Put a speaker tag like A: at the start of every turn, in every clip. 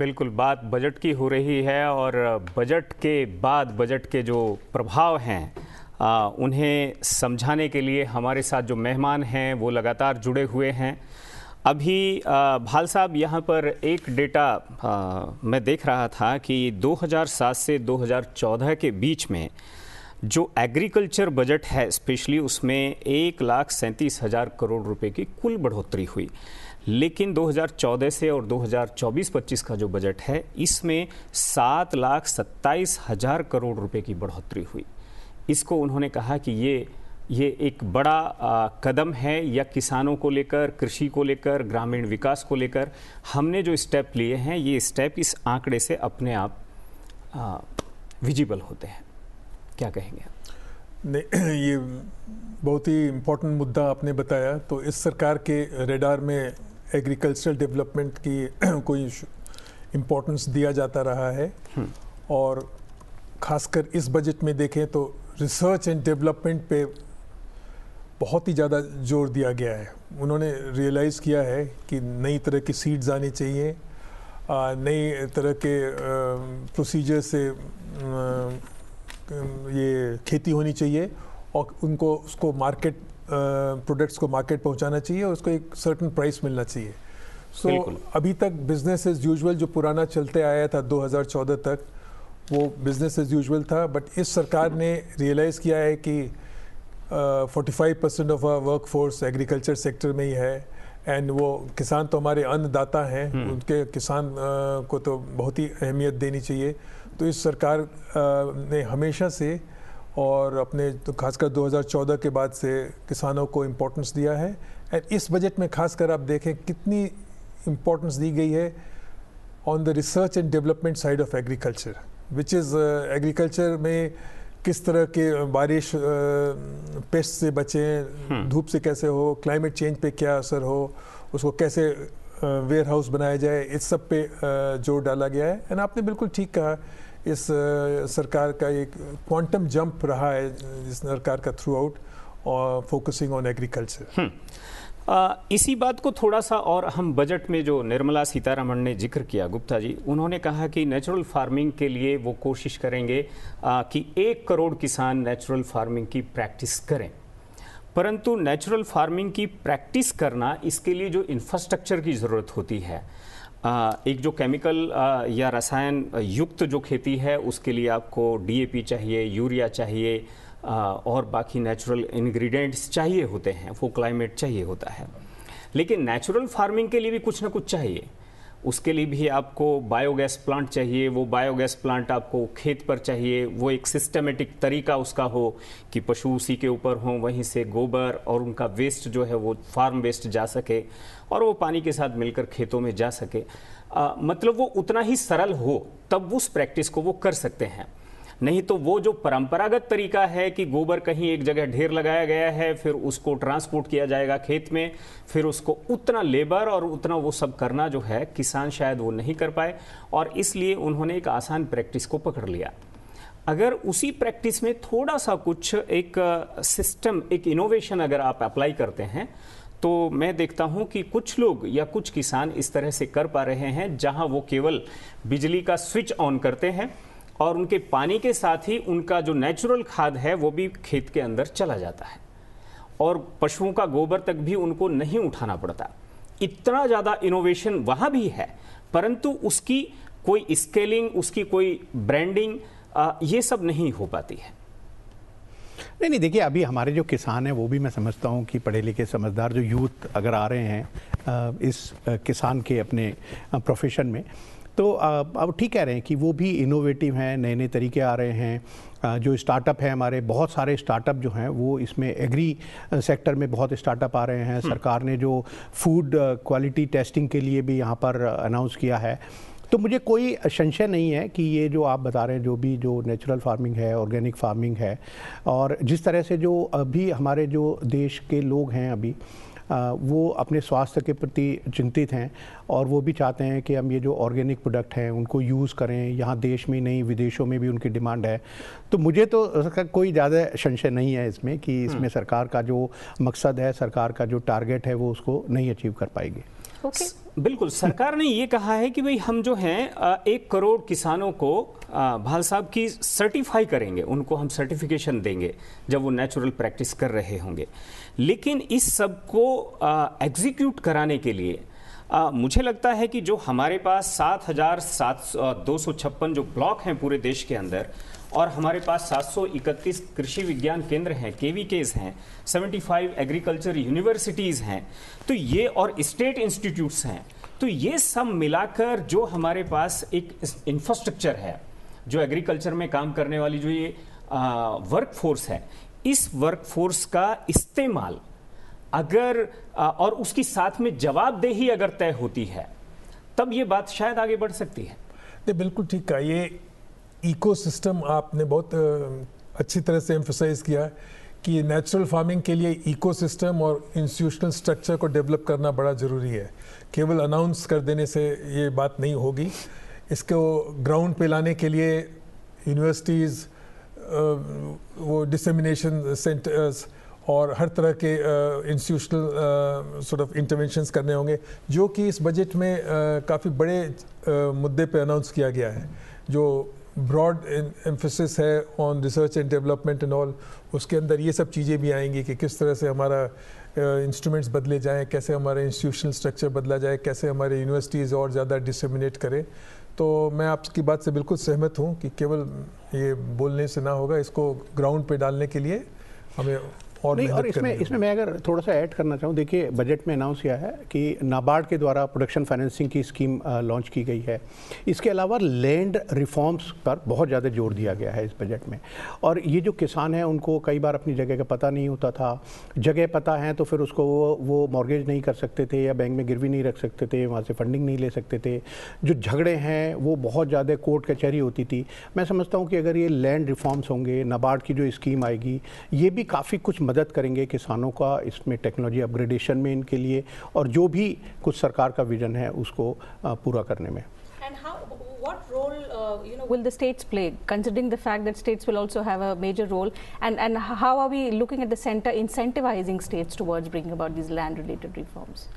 A: बिल्कुल बात बजट की हो रही है और बजट के बाद बजट के जो प्रभाव हैं उन्हें समझाने के लिए हमारे साथ जो मेहमान हैं वो लगातार जुड़े हुए हैं। अभी भाल साहब यहाँ पर एक डेटा मैं देख रहा था कि 2007 से 2014 के बीच में जो एग्रीकल्चर बजट है स्पेशली उसमें 1,37,000 करोड़ रुपए की कुल बढ़ोतरी हुई, लेकिन 2014 से और 2024-25 का जो बजट है इसमें 7,27,000 करोड़ रुपए की बढ़ोतरी हुई। इसको उन्होंने कहा कि ये एक बड़ा कदम है या किसानों को लेकर, कृषि को लेकर, ग्रामीण विकास को लेकर हमने जो स्टेप लिए हैं ये स्टेप इस आंकड़े से अपने आप विजिबल होते हैं। क्या कहेंगे?
B: नहीं, ये बहुत ही इम्पोर्टेंट मुद्दा आपने बताया। तो इस सरकार के रेडार में एग्रीकल्चरल डेवलपमेंट की कोई इम्पोर्टेंस दिया जाता रहा है और ख़ासकर इस बजट में देखें तो रिसर्च एंड डेवलपमेंट पे बहुत ही ज़्यादा जोर दिया गया है। उन्होंने रियलाइज़ किया है कि नई तरह की सीड्स आनी चाहिए, नई तरह के प्रोसीजर से ये खेती होनी चाहिए और उनको उसको मार्केट प्रोडक्ट्स को मार्केट पहुंचाना चाहिए और उसको एक सर्टेन प्राइस मिलना चाहिए। सो अभी तक बिजनेस एज यूजुअल जो पुराना चलते आया था 2014 तक वो बिजनेस एज यूजुअल था, बट इस सरकार ने रियलाइज़ किया है कि 45% of our workforce agriculture sector में ही है एंड वो किसान तो हमारे अन्नदाता हैं, उनके किसान को तो बहुत ही अहमियत देनी चाहिए। तो इस सरकार ने हमेशा से और अपने तो खासकर 2014 के बाद से किसानों को इम्पोर्टेंस दिया है एंड इस बजट में खासकर आप देखें कितनी इम्पोर्टेंस दी गई है on the research and development side of agriculture, which is agriculture में किस तरह के बारिश पेस्ट से बचें, धूप से कैसे हो, क्लाइमेट चेंज पे क्या असर हो, उसको कैसे वेयर हाउस बनाया जाए, इस सब पे जोर डाला गया है। एंड आपने बिल्कुल ठीक कहा, इस सरकार का एक क्वांटम जंप रहा है इस सरकार का थ्रू आउट और फोकसिंग ऑन एग्रीकल्चर।
A: इसी बात को थोड़ा सा और हम बजट में जो निर्मला सीतारमण ने जिक्र किया, गुप्ता जी, उन्होंने कहा कि नेचुरल फार्मिंग के लिए वो कोशिश करेंगे कि 1 करोड़ किसान नेचुरल फार्मिंग की प्रैक्टिस करें। परंतु नेचुरल फार्मिंग की प्रैक्टिस करना, इसके लिए जो इंफ्रास्ट्रक्चर की ज़रूरत होती है, एक जो केमिकल या रसायन युक्त जो खेती है उसके लिए आपको DAP चाहिए, यूरिया चाहिए और बाकी नेचुरल इंग्रेडिएंट्स चाहिए होते हैं, वो क्लाइमेट चाहिए होता है। लेकिन नेचुरल फार्मिंग के लिए भी कुछ ना कुछ चाहिए, उसके लिए भी आपको बायोगैस प्लांट चाहिए, वो बायोगैस प्लांट आपको खेत पर चाहिए, वो एक सिस्टमेटिक तरीका उसका हो कि पशु उसी के ऊपर हों, वहीं से गोबर और उनका वेस्ट जो है वो फार्म वेस्ट जा सके और वो पानी के साथ मिलकर खेतों में जा सके। मतलब वो उतना ही सरल हो तब उस प्रैक्टिस को वो कर सकते हैं। नहीं तो वो जो परंपरागत तरीका है कि गोबर कहीं एक जगह ढेर लगाया गया है, फिर उसको ट्रांसपोर्ट किया जाएगा खेत में, फिर उसको उतना लेबर और उतना वो सब करना जो है किसान शायद वो नहीं कर पाए और इसलिए उन्होंने एक आसान प्रैक्टिस को पकड़ लिया। अगर उसी प्रैक्टिस में थोड़ा सा कुछ एक सिस्टम, एक इनोवेशन अगर आप अप्लाई करते हैं तो मैं देखता हूं कि कुछ लोग या कुछ किसान इस तरह से कर पा रहे हैं जहां वो केवल बिजली का स्विच ऑन करते हैं और उनके पानी के साथ ही उनका जो नेचुरल खाद है वो भी खेत के अंदर चला जाता है और पशुओं का गोबर तक भी उनको नहीं उठाना पड़ता। इतना ज़्यादा इनोवेशन वहाँ भी है, परंतु उसकी कोई स्केलिंग, उसकी कोई ब्रांडिंग ये सब नहीं हो पाती है।
C: नहीं, देखिए अभी हमारे जो किसान हैं वो भी मैं समझता हूँ कि पढ़े लिखे समझदार जो यूथ अगर आ रहे हैं इस किसान के अपने प्रोफेशन में, तो अब ठीक कह रहे हैं कि वो भी इनोवेटिव हैं, नए नए तरीके आ रहे हैं। जो स्टार्टअप है, हमारे बहुत सारे स्टार्टअप जो हैं वो इसमें एग्री सेक्टर में बहुत स्टार्टअप आ रहे हैं। सरकार ने जो फूड क्वालिटी टेस्टिंग के लिए भी यहाँ पर अनाउंस किया है, तो मुझे कोई संशय नहीं है कि ये जो आप बता रहे हैं जो नेचुरल फार्मिंग है, ऑर्गेनिक फार्मिंग है, और जिस तरह से जो अभी हमारे जो देश के लोग हैं अभी वो अपने स्वास्थ्य के प्रति चिंतित हैं और वो भी चाहते हैं कि हम ये जो ऑर्गेनिक प्रोडक्ट हैं उनको यूज़ करें, यहाँ देश में नहीं विदेशों में भी उनकी डिमांड है। तो मुझे तो कोई ज़्यादा संशय नहीं है इसमें कि इसमें सरकार का जो मकसद है, सरकार का जो टारगेट है वो उसको नहीं अचीव कर पाएगी।
A: बिल्कुल, सरकार ने ये कहा है कि भाई हम जो हैं 1 करोड़ किसानों को भाल साहब की सर्टिफाई करेंगे, उनको हम सर्टिफिकेशन देंगे जब वो नेचुरल प्रैक्टिस कर रहे होंगे। लेकिन इस सब को एग्जीक्यूट कराने के लिए मुझे लगता है कि जो हमारे पास 7,256 जो ब्लॉक हैं पूरे देश के अंदर, और हमारे पास 731 कृषि विज्ञान केंद्र हैं, केवीकेज हैं, 75 एग्रीकल्चर यूनिवर्सिटीज़ हैं, तो ये और स्टेट इंस्टीट्यूट्स हैं, तो ये सब मिलाकर जो हमारे पास एक इंफ्रास्ट्रक्चर है, जो एग्रीकल्चर में काम करने वाली जो ये वर्कफोर्स है, इस वर्कफोर्स का इस्तेमाल अगर और उसकी साथ में जवाबदेही अगर तय होती है, तब ये बात शायद आगे बढ़ सकती है।
B: नहीं, बिल्कुल ठीक है। ये इकोसिस्टम आपने बहुत अच्छी तरह से एम्फसाइज किया कि नेचुरल फार्मिंग के लिए इकोसिस्टम और इंस्टीट्यूशनल स्ट्रक्चर को डेवलप करना बड़ा ज़रूरी है। केवल अनाउंस कर देने से ये बात नहीं होगी, इसको ग्राउंड पे लाने के लिए यूनिवर्सिटीज़, वो डिसेमिनेशन सेंटर्स और हर तरह के इंस्टीट्यूशनल सॉर्ट ऑफ इंटरवेंशंस करने होंगे, जो कि इस बजट में काफ़ी बड़े मुद्दे पे अनाउंस किया गया है। जो ब्रॉड एम्फेसिस है on research and development and all, उसके अंदर ये सब चीज़ें भी आएंगी कि किस तरह से हमारा इंस्ट्रूमेंट्स बदले जाएं, कैसे हमारा इंस्टीट्यूशनल स्ट्रक्चर बदला जाए, कैसे हमारे यूनिवर्सिटीज़ और ज़्यादा डिसेमिनेट करें। तो मैं आपकी बात से बिल्कुल सहमत हूँ कि केवल ये बोलने से ना होगा, इसको ग्राउंड पे डालने के लिए हमें और
C: इसमें मैं अगर थोड़ा सा ऐड करना चाहूँ, देखिए बजट में अनाउंस किया है कि नाबार्ड के द्वारा प्रोडक्शन फाइनेंसिंग की स्कीम लॉन्च की गई है। इसके अलावा लैंड रिफॉर्म्स पर बहुत ज़्यादा जोर दिया गया है इस बजट में। और ये जो किसान हैं उनको कई बार अपनी जगह का पता नहीं होता था, जगह पता है तो फिर उसको वो मॉर्गेज नहीं कर सकते थे या बैंक में गिरवी नहीं रख सकते थे, वहाँ से फंडिंग नहीं ले सकते थे। जो झगड़े हैं वो बहुत ज़्यादा कोर्ट कचहरी होती थी। मैं समझता हूँ कि अगर ये लैंड रिफॉर्म्स होंगे, नाबार्ड की जो स्कीम आएगी, ये भी काफ़ी कुछ मदद करेंगे किसानों का इसमें टेक्नोलॉजी अपग्रेडेशन में इनके लिए, और जो भी कुछ सरकार का विजन है उसको पूरा करने में।
D: What role will the states play, considering the fact that states will also have a major role, and how are we looking at the center incentivizing states towards bringing about these land related reforms?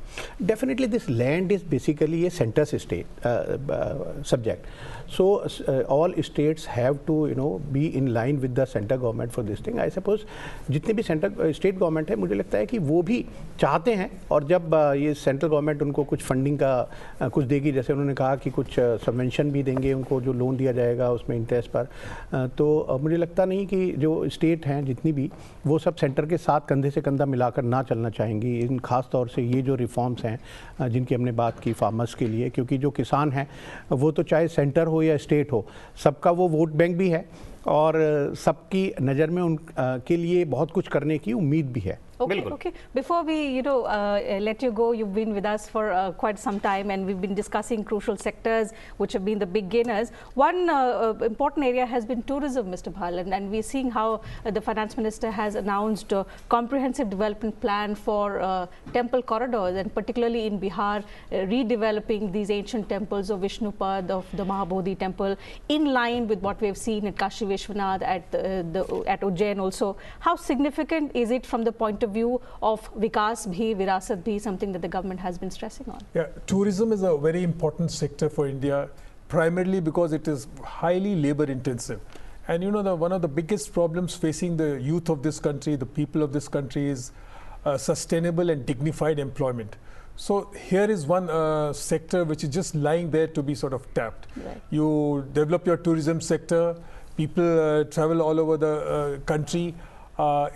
C: Definitely this land is basically a center state subject, so all states have to be in line with the center government for this thing. I suppose जितने भी centre state government है, मुझे लगता है कि वो भी चाहते हैं, और जब ये सेंट्रल गवर्नमेंट उनको कुछ फंडिंग का कुछ देगी, जैसे उन्होंने कहा कि कुछ सबवेंशन भी देंगे उनको, जो लोन दिया जाएगा उसमें इंटरेस्ट पर, तो मुझे लगता नहीं कि जो स्टेट हैं जितनी भी, वो सब सेंटर के साथ कंधे से कंधा मिलाकर ना चलना चाहेंगी। इन खास तौर से ये जो रिफॉर्म्स हैं जिनकी हमने बात की फार्मर्स के लिए, क्योंकि जो किसान हैं वो तो चाहे सेंटर हो या स्टेट हो, सबका वो वोट बैंक भी है और सबकी नज़र में उनके लिए बहुत कुछ करने की उम्मीद भी है।
D: Okay. Before we, let you go, you've been with us for quite some time, and we've been discussing crucial sectors which have been the big gainers. One important area has been tourism, Mr. Bhal, and we're seeing how the finance minister has announced a comprehensive development plan for temple corridors, and particularly in Bihar, redeveloping these ancient temples of Vishnupad, of the Mahabodhi temple, in line with what we've seen at Kashi Vishwanath, at Ujjain also. How significant is it from the point of view of Vikas bhi, Virasat bhi, something that the government has been stressing on?
B: Yeah, tourism is a very important sector for India, primarily because it is highly labor intensive. And one of the biggest problems facing the youth of this country, the people of this country, is sustainable and dignified employment. So here is one sector which is just lying there to be sort of tapped. Right. You develop your tourism sector, people travel all over the country,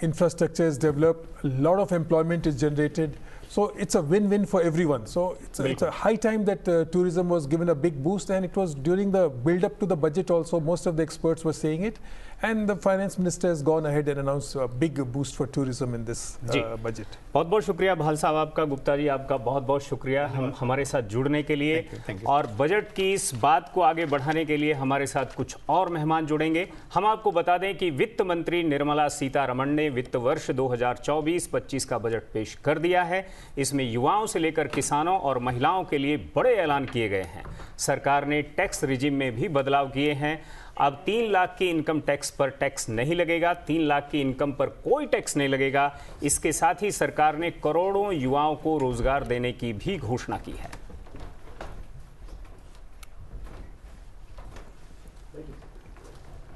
B: infrastructure is developed, a lot of employment is generated. So it's a win-win for everyone. So it's a high time that tourism was given a big boost, and it was during the build-up to the budget also. Most of the experts were saying it, and the finance minister has gone ahead and announced a big boost for tourism in this budget.
A: बहुत बहुत शुक्रिया भाल साहब आपका, गुप्ता जी आपका बहुत बहुत शुक्रिया हमारे साथ जुड़ने के लिए। Thank you. और बजट की इस बात को आगे बढ़ाने के लिए हमारे साथ कुछ और मेहमान जुड़ेंगे। हम आपको बता दें कि वित्त मंत्री निर्मला सीतारमण ने वित्त वर्ष 2024-25 का बजट पेश कर दिया है। इसमें युवाओं से लेकर किसानों और महिलाओं के लिए बड़े ऐलान किए गए हैं। सरकार ने टैक्स रिजिम में भी बदलाव किए हैं। अब 3 लाख की इनकम टैक्स पर टैक्स नहीं लगेगा, 3 लाख की इनकम पर कोई टैक्स नहीं लगेगा। इसके साथ ही सरकार ने करोड़ों युवाओं को रोजगार देने की भी घोषणा की है।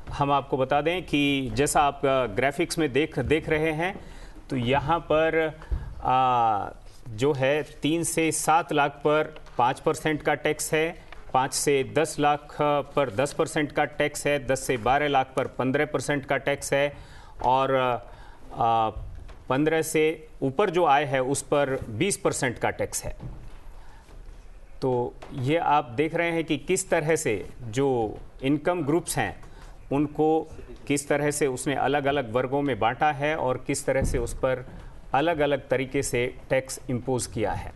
A: हम आपको बता दें कि जैसा आप ग्राफिक्स में देख रहे हैं, तो यहाँ पर जो है 3 से 7 लाख पर 5% का टैक्स है, 5 से 10 लाख पर 10% का टैक्स है, 10 से 12 लाख पर 15% का टैक्स है, और 15 से ऊपर जो आय है उस पर 20% का टैक्स है। तो ये आप देख रहे हैं कि किस तरह से जो इनकम ग्रुप्स हैं उनको किस तरह से उसने अलग अलग वर्गों में बांटा है और किस तरह से उस पर अलग अलग तरीके से टैक्स इम्पोज किया है।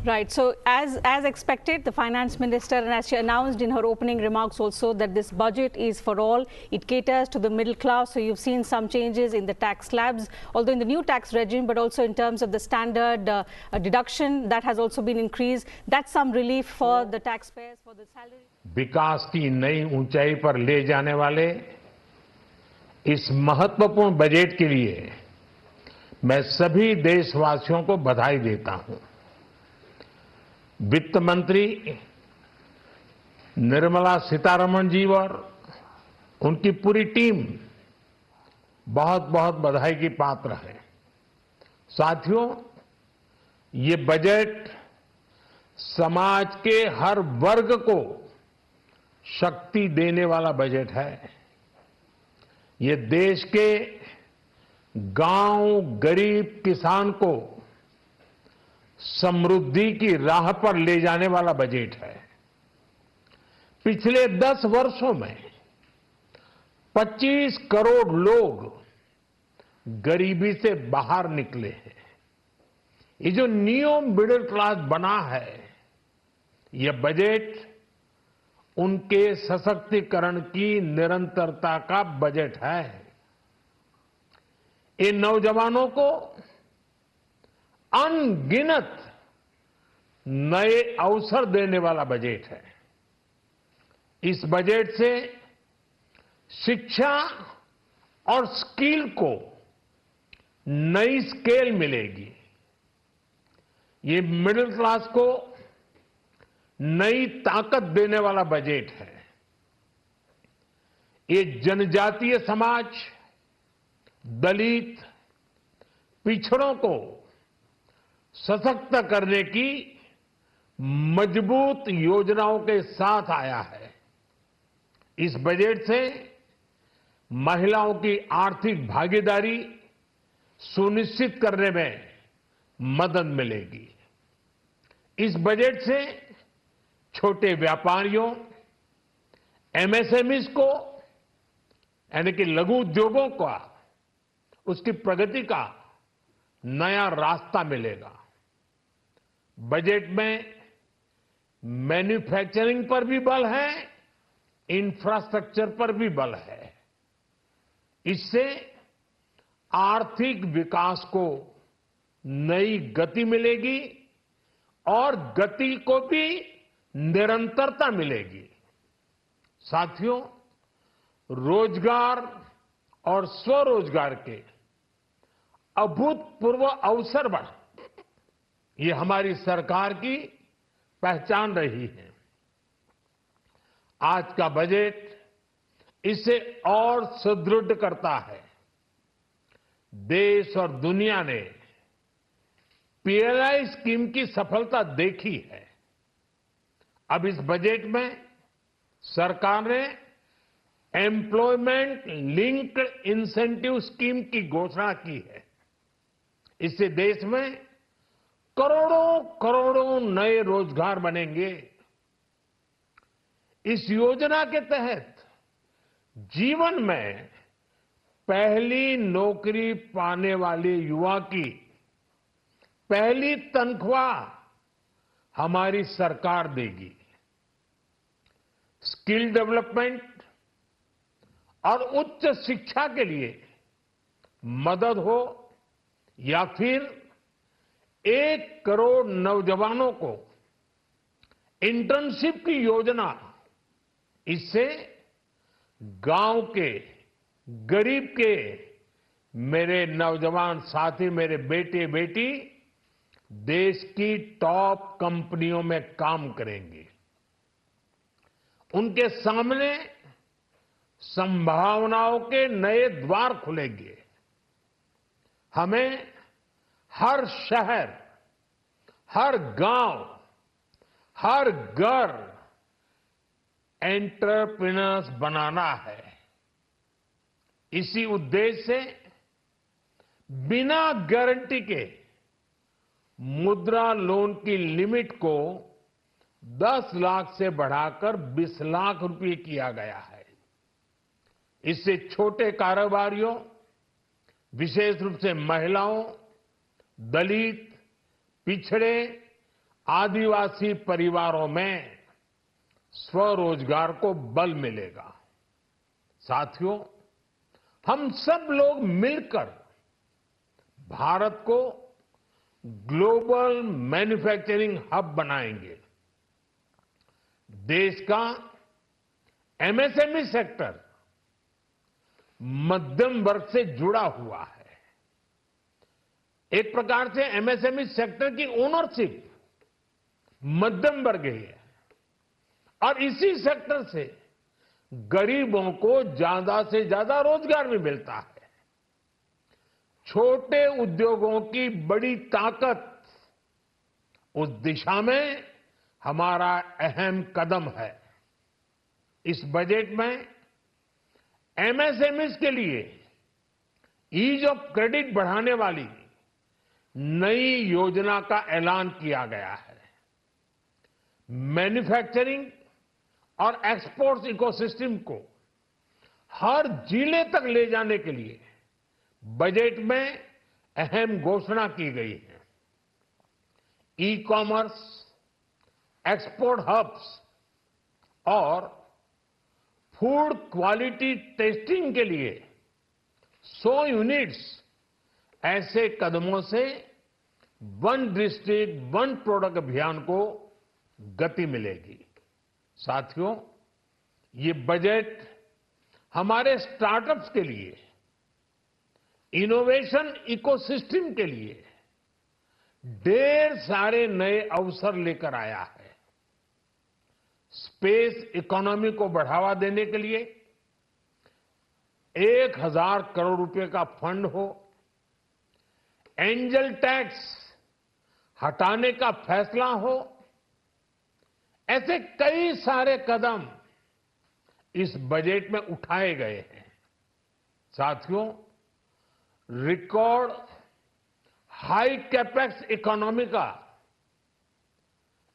D: Right. So as expected, the finance minister, and as she announced in her opening remarks also, that this budget is for all. It caters to the middle class. So you've seen some changes in the tax slabs, although in the new tax regime, but also in terms of the standard deduction that has also been increased. That's some relief for the taxpayers, for the salary.
E: विकास की नई ऊंचाई पर ले जाने वाले इस महत्वपूर्ण budget के लिए मैं सभी देशवासियों को बधाई देता हूं। वित्त मंत्री निर्मला सीतारमण जी और उनकी पूरी टीम बहुत बहुत बधाई की पात्र है। साथियों, ये बजट समाज के हर वर्ग को शक्ति देने वाला बजट है। ये देश के गांव गरीब किसान को समृद्धि की राह पर ले जाने वाला बजट है। पिछले 10 वर्षों में 25 करोड़ लोग गरीबी से बाहर निकले हैं। ये जो न्यू मिडिल क्लास बना है, ये बजट उनके सशक्तिकरण की निरंतरता का बजट है। इन नौजवानों को अनगिनत नए अवसर देने वाला बजट है। इस बजट से शिक्षा और स्किल को नई स्केल मिलेगी। ये मिडिल क्लास को नई ताकत देने वाला बजट है। ये जनजातीय समाज, दलित, पिछड़ों को सशक्त करने की मजबूत योजनाओं के साथ आया है। इस बजट से महिलाओं की आर्थिक भागीदारी सुनिश्चित करने में मदद मिलेगी। इस बजट से छोटे व्यापारियों, एमएसएमईज को, यानी कि लघु उद्योगों का, उसकी प्रगति का नया रास्ता मिलेगा। बजट में मैन्युफैक्चरिंग पर भी बल है, इंफ्रास्ट्रक्चर पर भी बल है। इससे आर्थिक विकास को नई गति मिलेगी और गति को भी निरंतरता मिलेगी। साथियों, रोजगार और स्वरोजगार के अभूतपूर्व अवसर बढ़, ये हमारी सरकार की पहचान रही है। आज का बजट इसे और सुदृढ़ करता है। देश और दुनिया ने पीएलआई स्कीम की सफलता देखी है। अब इस बजट में सरकार ने एम्प्लॉयमेंट लिंक्ड इंसेंटिव स्कीम की घोषणा की है। इससे देश में करोड़ों करोड़ों नए रोजगार बनेंगे। इस योजना के तहत जीवन में पहली नौकरी पाने वाले युवा की पहली तनख्वाह हमारी सरकार देगी। स्किल डेवलपमेंट और उच्च शिक्षा के लिए मदद हो, या फिर 1 करोड़ नौजवानों को इंटर्नशिप की योजना, इससे गांव के गरीब के मेरे नौजवान साथी, मेरे बेटे बेटी देश की टॉप कंपनियों में काम करेंगे। उनके सामने संभावनाओं के नए द्वार खुलेंगे। हमें हर शहर, हर गांव, हर घर एंटरप्रेन्योर्स बनाना है। इसी उद्देश्य से बिना गारंटी के मुद्रा लोन की लिमिट को 10 लाख से बढ़ाकर 20 लाख रुपए किया गया है। इससे छोटे कारोबारियों, विशेष रूप से महिलाओं, दलित, पिछड़े, आदिवासी परिवारों में स्वरोजगार को बल मिलेगा। साथियों, हम सब लोग मिलकर भारत को ग्लोबल मैन्युफैक्चरिंग हब बनाएंगे। देश का एमएसएमई सेक्टर मध्यम वर्ग से जुड़ा हुआ है। एक प्रकार से एमएसएमई सेक्टर की ओनरशिप मध्यम वर्ग ही है और इसी सेक्टर से गरीबों को ज्यादा से ज्यादा रोजगार भी मिलता है। छोटे उद्योगों की बड़ी ताकत, उस दिशा में हमारा अहम कदम है। इस बजट में एमएसएमईज के लिए ईज ऑफ क्रेडिट बढ़ाने वाली नई योजना का ऐलान किया गया है। मैन्युफैक्चरिंग और एक्सपोर्ट्स इकोसिस्टम को हर जिले तक ले जाने के लिए बजट में अहम घोषणा की गई है। ई कॉमर्स, एक्सपोर्ट हब्स और फूड क्वालिटी टेस्टिंग के लिए 100 यूनिट्स, ऐसे कदमों से वन डिस्ट्रिक्ट वन प्रोडक्ट अभियान को गति मिलेगी। साथियों, ये बजट हमारे स्टार्टअप्स के लिए, इनोवेशन इकोसिस्टम के लिए ढेर सारे नए अवसर लेकर आया है। स्पेस इकोनॉमी को बढ़ावा देने के लिए 1000 करोड़ रुपए का फंड हो, एंजल टैक्स हटाने का फैसला हो, ऐसे कई सारे कदम इस बजट में उठाए गए हैं। साथियों, रिकॉर्ड हाई कैपेक्स इकोनॉमी का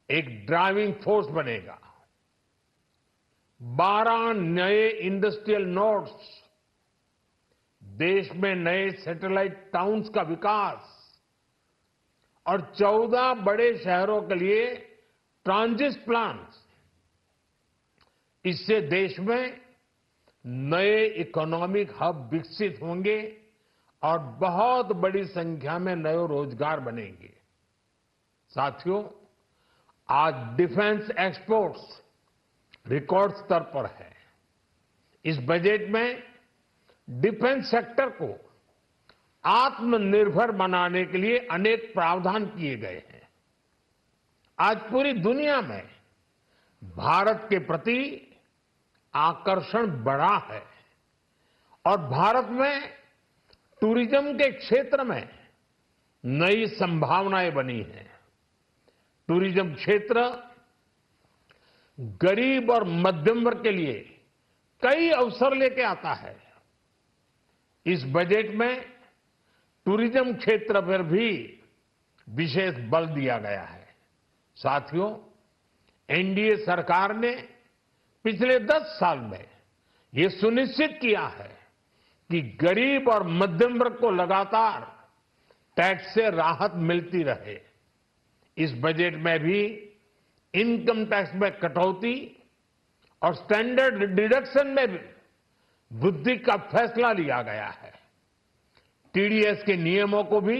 E: एक ड्राइविंग फोर्स बनेगा। 12 नए इंडस्ट्रियल नोड्स, देश में नए सैटेलाइट टाउन्स का विकास और 14 बड़े शहरों के लिए ट्रांजिट प्लान्स, इससे देश में नए इकोनॉमिक हब विकसित होंगे और बहुत बड़ी संख्या में नए रोजगार बनेंगे। साथियों, आज डिफेंस एक्सपोर्ट्स रिकॉर्ड स्तर पर है। इस बजट में डिफेंस सेक्टर को आत्मनिर्भर बनाने के लिए अनेक प्रावधान किए गए हैं। आज पूरी दुनिया में भारत के प्रति आकर्षण बढ़ा है और भारत में टूरिज्म के क्षेत्र में नई संभावनाएं बनी हैं। टूरिज्म क्षेत्र गरीब और मध्यम वर्ग के लिए कई अवसर लेके आता है। इस बजट में टूरिज्म क्षेत्र पर भी विशेष बल दिया गया है। साथियों, एनडीए सरकार ने पिछले 10 साल में ये सुनिश्चित किया है कि गरीब और मध्यम वर्ग को लगातार टैक्स से राहत मिलती रहे। इस बजट में भी इनकम टैक्स में कटौती और स्टैंडर्ड डिडक्शन में भी वृद्धि का फैसला लिया गया है। टीडीएस के नियमों को भी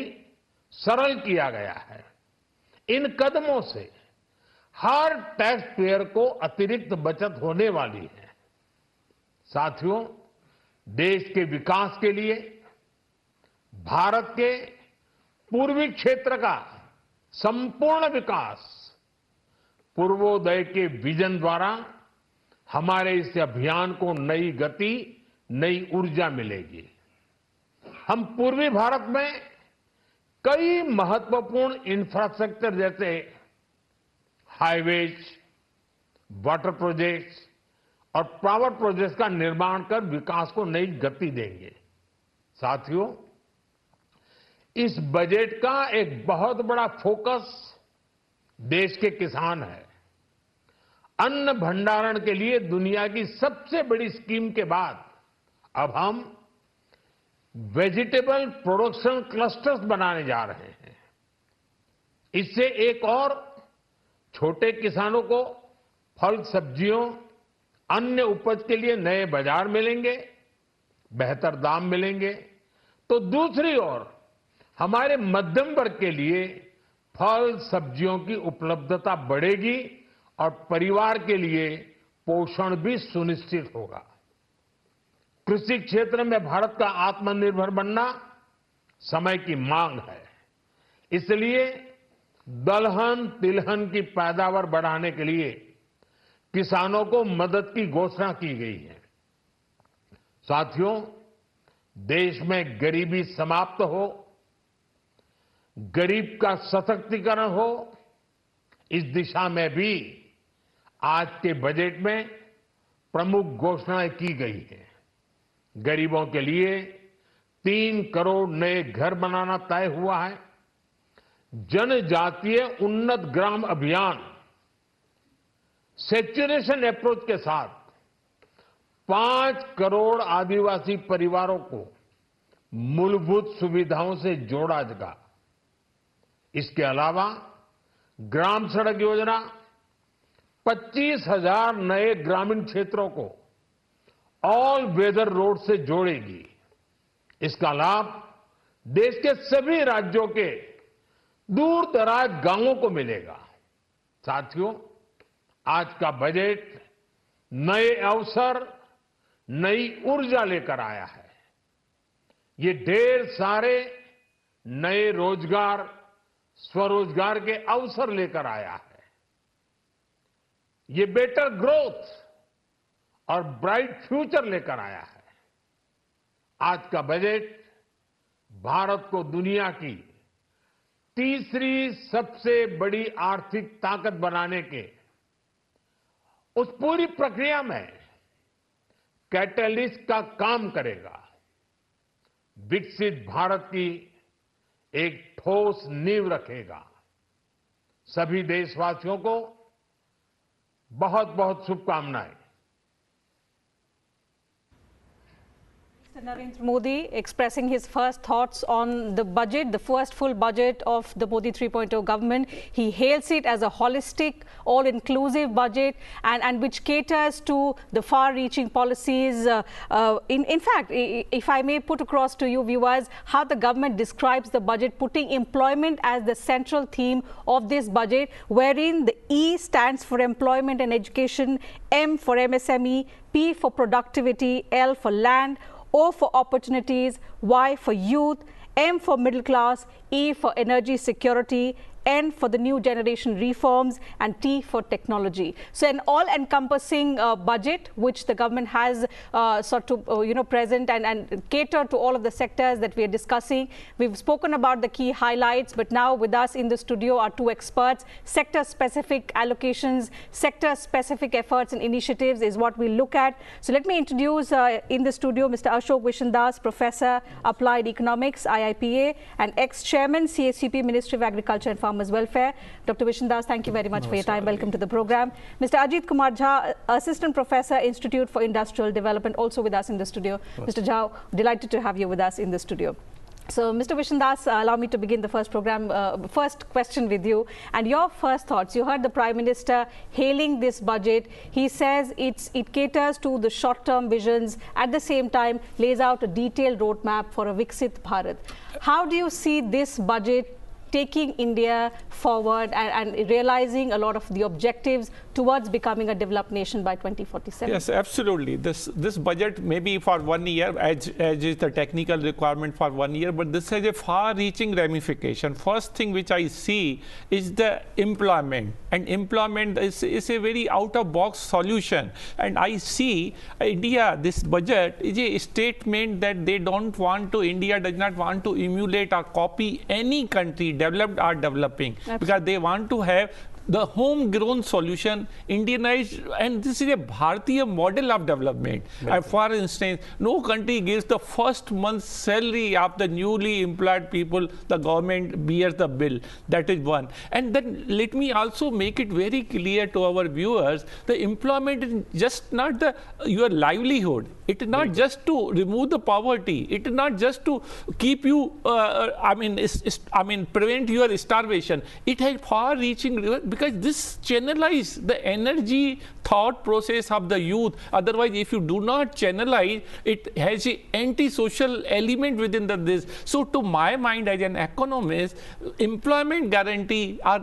E: सरल किया गया है। इन कदमों से हर टैक्स पेयर को अतिरिक्त बचत होने वाली है। साथियों, देश के विकास के लिए भारत के पूर्वी क्षेत्र का संपूर्ण विकास पूर्वोदय के विजन द्वारा हमारे इस अभियान को नई गति, नई ऊर्जा मिलेगी। हम पूर्वी भारत में कई महत्वपूर्ण इंफ्रास्ट्रक्चर जैसे हाईवेज, वाटर प्रोजेक्ट्स और पावर प्रोजेक्ट्स का निर्माण कर विकास को नई गति देंगे। साथियों, इस बजट का एक बहुत बड़ा फोकस देश के किसान है। अन्न भंडारण के लिए दुनिया की सबसे बड़ी स्कीम के बाद अब हम वेजिटेबल प्रोडक्शन क्लस्टर्स बनाने जा रहे हैं। इससे एक और छोटे किसानों को फल, सब्जियों, अन्य उपज के लिए नए बाजार मिलेंगे, बेहतर दाम मिलेंगे, तो दूसरी ओर हमारे मध्यम वर्ग के लिए फल, सब्जियों की उपलब्धता बढ़ेगी और परिवार के लिए पोषण भी सुनिश्चित होगा। कृषि क्षेत्र में भारत का आत्मनिर्भर बनना समय की मांग है। इसलिए दलहन, तिलहन की पैदावार बढ़ाने के लिए किसानों को मदद की घोषणा की गई है। साथियों, देश में गरीबी समाप्त हो, गरीब का सशक्तिकरण हो, इस दिशा में भी आज के बजट में प्रमुख घोषणाएं की गई हैं। गरीबों के लिए 3 करोड़ नए घर बनाना तय हुआ है। जनजातीय उन्नत ग्राम अभियान सैचुरेशन अप्रोच के साथ 5 करोड़ आदिवासी परिवारों को मूलभूत सुविधाओं से जोड़ा जाएगा। इसके अलावा ग्राम सड़क योजना 25,000 नए ग्रामीण क्षेत्रों को ऑल वेदर रोड से जोड़ेगी। इसका लाभ देश के सभी राज्यों के दूर दराज गांवों को मिलेगा। साथियों, आज का बजट नए अवसर, नई ऊर्जा लेकर आया है। ये ढेर सारे नए रोजगार, स्वरोजगार के अवसर लेकर आया है। ये बेटर ग्रोथ और ब्राइट फ्यूचर लेकर आया है। आज का बजट भारत को दुनिया की तीसरी सबसे बड़ी आर्थिक ताकत बनाने के उस पूरी प्रक्रिया में कैटलिस्ट का काम करेगा। विकसित भारत की एक ठोस नींव रखेगा। सभी देशवासियों को बहुत बहुत शुभकामनाएं।
D: Narendra Modi expressing his first thoughts on the budget, the first full budget of the Modi 3.0 government. He hails it as a holistic, all-inclusive budget and which caters to the far-reaching policies. In fact, if I may put across to you viewers how the government describes the budget, putting employment as the central theme of this budget, wherein the E stands for employment and education, M for MSME, P for productivity, L for land, O for opportunities, Y for youth, M for middle class, E for energy security, N for the new generation reforms, and T for technology. So an all-encompassing budget which the government has present and cater to all of the sectors that we are discussing. We've spoken about the key highlights, but now with us in the studio are two experts. Sector-specific allocations, sector-specific efforts and initiatives is what we look at. So let me introduce in the studio Mr. Ashok Vishendas, Professor, Applied Economics, IIPA, and ex-chairman, CSCP, Ministry of Agriculture and Farmers Welfare. Dr. Vishendas, thank you very much for your time. Welcome to the program. Mr. Ajit Kumar Jha, Assistant Professor, Institute for Industrial Development, also with us in the studio. Mr. Jha, delighted to have you with us in the studio. So, Mr. Vishen Das, allow me to begin the first question with you. And your first thoughts. You heard the Prime Minister hailing this budget. He says it caters to the short-term visions, at the same time lays out a detailed roadmap for a Viksit Bharat. How do you see this budget taking India forward and realizing a lot of the objectives towards becoming a developed nation by 2047?
F: Yes, absolutely. This budget may be for 1 year, as is the technical requirement for 1 year, but this has a far-reaching ramification. First thing which I see is the employment, and employment is a very out-of-box solution. And I see India, this budget is a statement that they don't want to, India does not want to emulate or copy any country, developed or developing. Absolutely. Because they want to have the homegrown solution, Indianized, and this is a Bharatiya model of development. For instance, no country gives the first month's salary of the newly employed people, the government bears the bill. That is one. And then let me also make it very clear to our viewers, the employment is just not your livelihood. It is not just to remove the poverty. It is not just to keep you, prevent your starvation. It has far-reaching, because this channelize the energy thought process of the youth. Otherwise, if you do not channelize, it has an anti-social element within this. So to my mind as an economist, employment guarantee or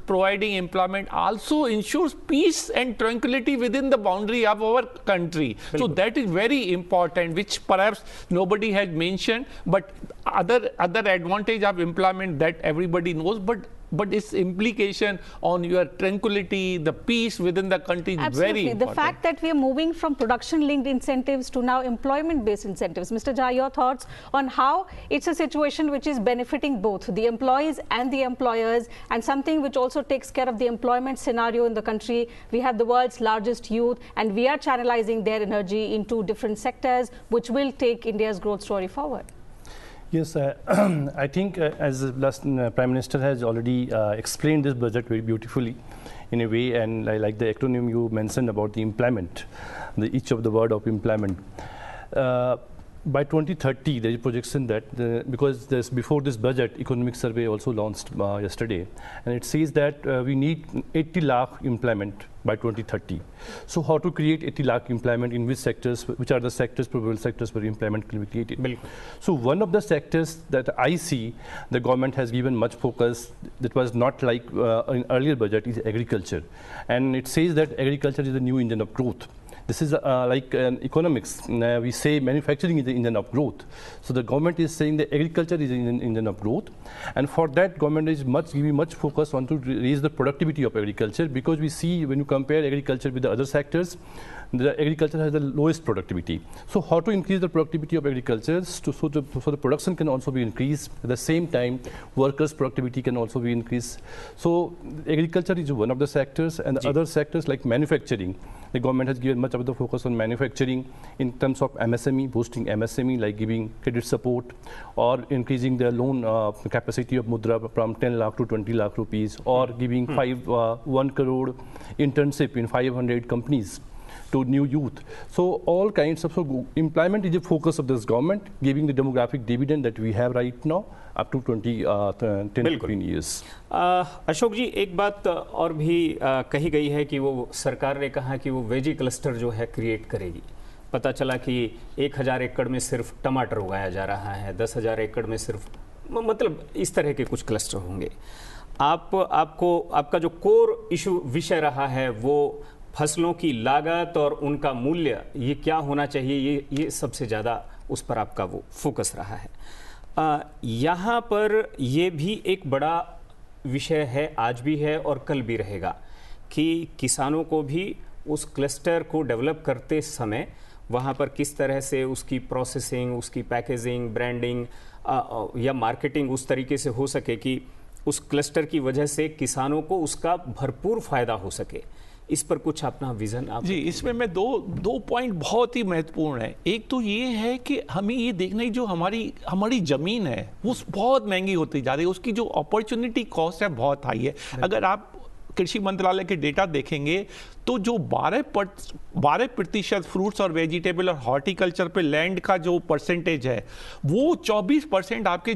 F: providing employment also ensures peace and tranquility within the boundary of our country. So that is very important, which perhaps nobody has mentioned, but other advantage of employment that everybody knows, but its implication on your tranquility, the peace within the country is very important.
D: The fact that we are moving from production-linked incentives to now employment-based incentives. Mr. Jha, your thoughts on how it's a situation which is benefiting both the employees and the employers, and something which also takes care of the employment scenario in the country. We have the world's largest youth, and we are channelizing their energy into different sectors, which will take India's growth story forward.
G: Yes, I think as the last Prime Minister has already explained this budget very beautifully in a way, and I like the acronym you mentioned about the employment, each of the word of employment. By 2030, there is a projection that, because before this budget, economic survey also launched yesterday, and it says that we need 80 lakh employment by 2030. So how to create 80 lakh employment, in which sectors, which are the sectors, probable sectors where employment can be created? So one of the sectors that I see the government has given much focus, that was not like in earlier budget, is agriculture. And it says that agriculture is the new engine of growth. This is like economics. We say manufacturing is the engine of growth. So the government is saying that agriculture is an engine of growth. And for that, government is giving much focus on to raise the productivity of agriculture, because we see when you compare agriculture with the other sectors, the agriculture has the lowest productivity. So how to increase the productivity of agriculture so the production can also be increased. At the same time, workers' productivity can also be increased. So agriculture is one of the sectors, and the other sectors like manufacturing. The government has given much of the focus on manufacturing in terms of MSME, boosting MSME, like giving credit support or increasing the loan capacity of Mudra from 10 lakh to 20 lakh rupees, or giving 1 crore internship in 500 companies to new youth. So all kinds of employment is the focus of this government, giving the demographic dividend that we have right now up to 10-15 years.
A: Ashok जी, एक बात और भी कही गई है कि वो सरकार ने कहा कि वो वेजी क्लस्टर जो है क्रिएट करेगी। पता चला कि 1000 एकड़ में सिर्फ टमाटर उगाया जा रहा है, 10,000 एकड़ में सिर्फ, मतलब इस तरह के कुछ क्लस्टर होंगे। आपका जो कोर इशू विषय रहा है वो फसलों की लागत और उनका मूल्य, ये क्या होना चाहिए, ये सबसे ज़्यादा उस पर आपका वो फोकस रहा है। यहाँ पर ये भी एक बड़ा विषय है, आज भी है और कल भी रहेगा, कि किसानों को भी उस क्लस्टर को डेवलप करते समय वहाँ पर किस तरह से उसकी प्रोसेसिंग, उसकी पैकेजिंग, ब्रांडिंग या मार्केटिंग उस तरीके से हो सके कि उस क्लस्टर की वजह से किसानों को उसका भरपूर फायदा हो सके। इस पर कुछ अपना विजन आप?
F: जी, इसमें मैं दो पॉइंट बहुत ही महत्वपूर्ण है। एक तो ये है कि हमें ये देखना है जो हमारी ज़मीन है वो बहुत महंगी होती जा रही है, उसकी जो अपॉर्चुनिटी कॉस्ट है बहुत हाई है। अगर आप कृषि मंत्रालय के डेटा देखेंगे तो जो 12% फ्रूट्स और वेजिटेबल और हॉर्टिकल्चर पे लैंड का जो परसेंटेज है वो 24% आपके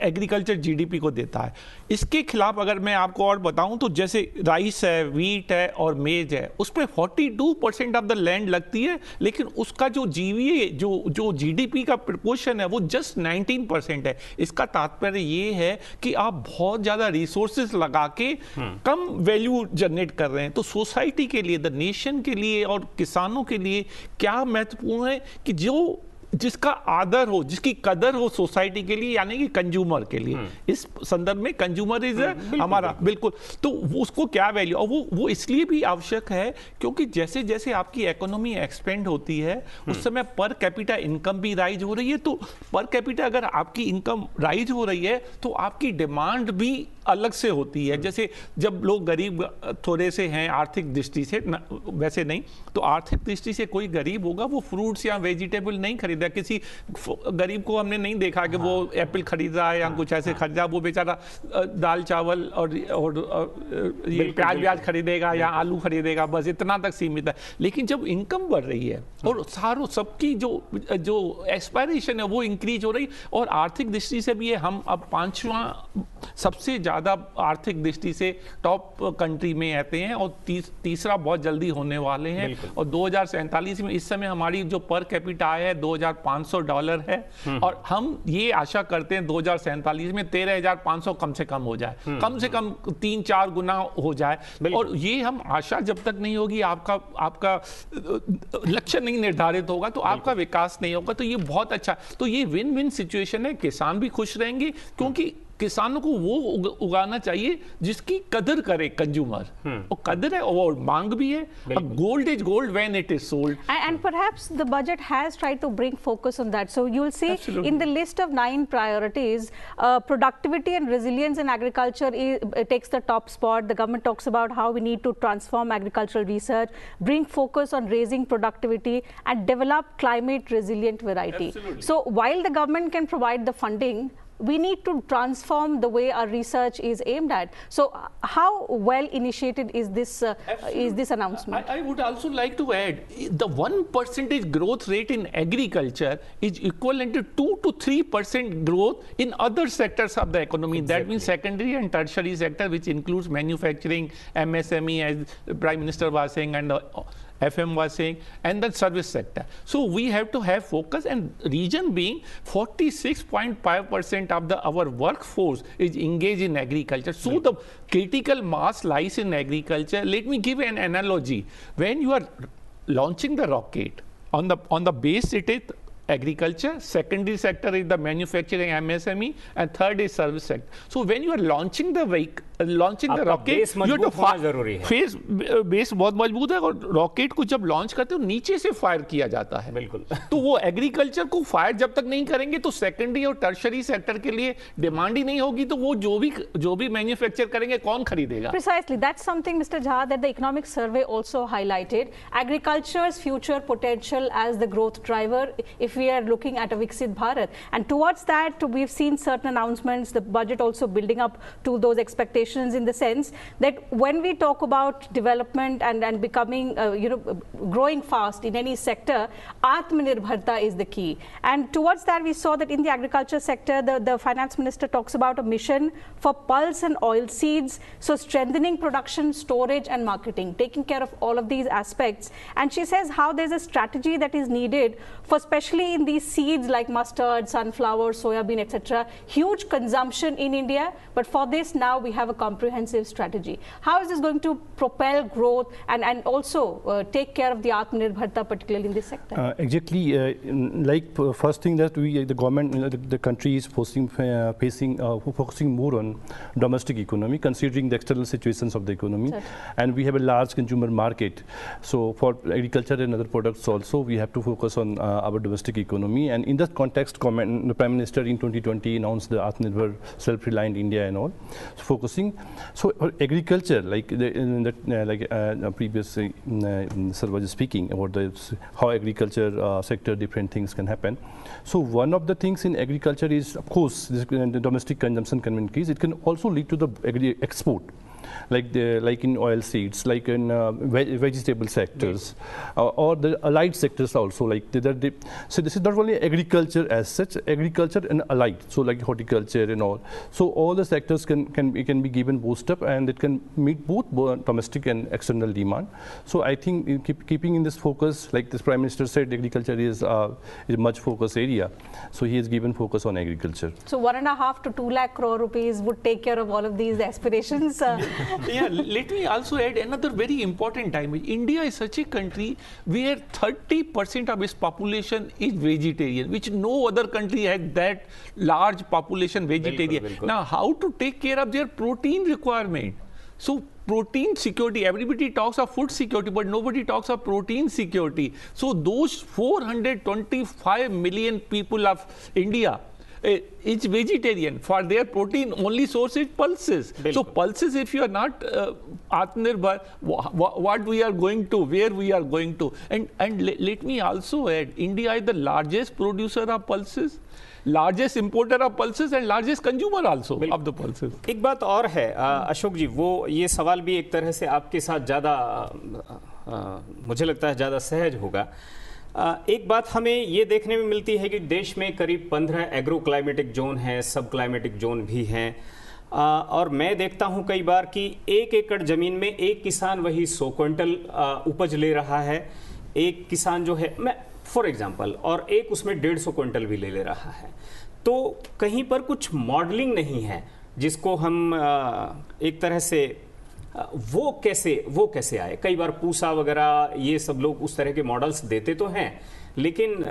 F: एग्रीकल्चर जीडीपी को देता है। इसके खिलाफ अगर मैं आपको और बताऊं तो जैसे राइस है, वीट है और मेज है, उस पर 42% ऑफ द लैंड लगती है, लेकिन उसका जो जीवीए जो जीडीपी का प्रपोर्शन है वो जस्ट 19% है। इसका तात्पर्य ये है कि आप बहुत ज्यादा रिसोर्सेज लगा के कम वैल्यू जनरेट कर रहे हैं। तो सोसाइटी के लिए, द नेशन के लिए और किसानों के लिए क्या महत्वपूर्ण है कि जो जिसका आदर हो, जिसकी कदर हो सोसाइटी के लिए, यानी कि कंज्यूमर के लिए। इस संदर्भ में कंज्यूमर इज हमारा बिल्कुल, तो उसको क्या वैल्यू, और वो इसलिए भी आवश्यक है क्योंकि जैसे जैसे आपकी इकोनॉमी एक्सपेंड होती है उस समय पर कैपिटा इनकम भी राइज हो रही है। तो पर कैपिटा अगर आपकी इनकम राइज हो रही है तो आपकी डिमांड भी अलग से होती है। जैसे जब लोग गरीब थोड़े से हैं आर्थिक दृष्टि से, वैसे नहीं, तो आर्थिक दृष्टि से कोई गरीब होगा वो फ्रूट्स या वेजिटेबल नहीं खरीदा। किसी गरीब को हमने नहीं देखा कि वो एप्पल खरीदा या कुछ ऐसे खरीदा, वो बेचारा दाल चावल और ये प्याज व्याज खरीदेगा या आलू खरीदेगा, बस इतना तक सीमित है। लेकिन जब इनकम बढ़ रही है और सबकी जो एस्पायरेशन है वो इंक्रीज हो रही, और आर्थिक दृष्टि से भी हम अब 5वां सबसे ज्यादा आर्थिक दृष्टि से टॉप कंट्री में आते हैं और तीसरा बहुत जल्दी होने वाले हैं। और 2047 में इस समय हमारी जो पर कैपिटा आय है $2,500 है, और हम ये आशा करते हैं 2047 में 13,500 कम से कम हो जाए, कम से कम 3-4 गुना हो जाए। और ये हम आशा जब तक नहीं होगी, आपका लक्ष्य नहीं निर्धारित होगा तो आपका विकास नहीं होगा। तो ये बहुत अच्छा, तो ये विन विन सिचुएशन है। किसान भी खुश रहेंगे क्योंकि किसानों को वो उगाना चाहिए जिसकी कदर करे कंज्यूमर, और कदर है और मांग भी है। Gold is gold when it is sold,
D: and perhaps the budget has tried to bring focus on that. So you'll see in the list of 9 priorities, productivity and resilience in agriculture takes the top spot. The government talks about how we need to transform agricultural research, bring focus on raising productivity and develop climate resilient variety. So while the government can provide the funding, we need to transform the way our research is aimed at. So how well initiated is this announcement?
F: I would also like to add, the 1% growth rate in agriculture is equivalent to 2 to 3% growth in other sectors of the economy. Exactly. That means secondary and tertiary sector, which includes manufacturing, MSME, as the Prime Minister was saying, and FM was saying, and the service sector. So we have to have focus, and region being 46.5% of our workforce is engaged in agriculture. So the critical mass lies in agriculture. Let me give an analogy. When you are launching the rocket, on the base it is agriculture, secondary sector is the manufacturing, MSME, and third is service sector. So when you are launching the vehicle, launching the rocket, phase base बहुत मजबूत है, और rocket को जब launch करते हो नीचे से फायर किया जाता है। बिल्कुल। तो वो एग्रीकल्चर को फायर जब तक नहीं करेंगे तो सेकेंडरी और टर्शरी सेक्टर के लिए डिमांड ही नहीं होगी, तो वो जो भी मैन्युफैक्चर करेंगे कौन खरीदेगा?
D: Precisely, that's something, Mr. Jha, that the economic survey also highlighted. Agriculture's future potential as the growth driver if we are looking at a Viksit Bharat, and towards that we've seen certain announcements, the budget also building up to those expectations, in the sense that when we talk about development and becoming growing fast in any sector, Atmanirbharta is the key. And towards that we saw that in the agriculture sector the finance minister talks about a mission for pulse and oil seeds, so strengthening production, storage and marketing, taking care of all of these aspects. And she says how there's a strategy that is needed for especially in these seeds like mustard, sunflower, soybean, etc. Huge consumption in India, but for this now we have a comprehensive strategy. How is this going to propel growth and also take care of the Atmanirbharta, particularly in this sector?
G: Exactly. First thing that the government, the country is focusing more on domestic economy, considering the external situations of the economy. And we have a large consumer market. So for agriculture and other products also, we have to focus on our domestic economy. And in that context, the Prime Minister in 2020 announced the Atmanirbhar self-reliant India and all. So focusing. So for agriculture, previous sir was speaking about how agriculture sector different things can happen. So one of the things in agriculture is, of course, the domestic consumption can increase. It can also lead to the export. like in oil seeds, like in vegetable sectors, or the allied sectors also. Like so this is not only agriculture as such, agriculture and allied, so like horticulture and all. So all the sectors can be given boost up, and it can meet both domestic and external demand. So I think keeping in this focus, like this Prime Minister said, agriculture is a much focus area. So he has given focus on agriculture.
D: So 1.5 to 2 lakh crore rupees would take care of all of these aspirations.
F: Yeah, let me also add another very important dimension. India is such a country where 30% of its population is vegetarian, which no other country has that large population vegetarian.
A: Bilkul.
F: Now, how to take care of their protein requirement? So protein security, everybody talks of food security, but nobody talks of protein security. So those 425 million people of India is vegetarian. For their protein only source is pulses.
A: Bilkul.
F: So pulses, if you are not Atmanirbhar, what we are going to, where we are going to. And let me also add, India is the largest producer of pulses, largest importer of pulses, and largest consumer also of the pulses.
A: एक बात और है अशोक जी, वो ये सवाल भी एक तरह से आपके साथ ज़्यादा मुझे लगता है ज़्यादा सहज होगा। एक बात हमें ये देखने में मिलती है कि देश में करीब 15 एग्रो क्लाइमेटिक जोन हैं, सब क्लाइमेटिक जोन भी हैं, और मैं देखता हूं कई बार कि 1 एकड़ ज़मीन में एक किसान वही 100 क्विंटल उपज ले रहा है, एक किसान जो है, मैं फॉर एग्जांपल, और एक उसमें 150 क्विंटल भी ले रहा है। तो कहीं पर कुछ मॉडलिंग नहीं है जिसको हम एक तरह से वो कैसे आए। कई बार पूसा वगैरह ये सब लोग उस तरह के मॉडल्स देते तो हैं, लेकिन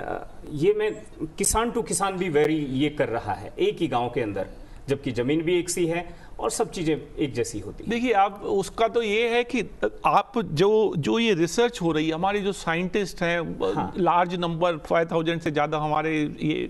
A: ये मैं किसान टू किसान भी वेरी ये कर रहा है एक ही गांव के अंदर, जबकि जमीन भी एक सी है और सब चीजें एक जैसी होती हैं।
F: देखिए, आप उसका तो ये है कि आप जो ये रिसर्च हो रही है, हमारे जो साइंटिस्ट हैं, लार्ज नंबर 5000 से ज़्यादा हमारे ये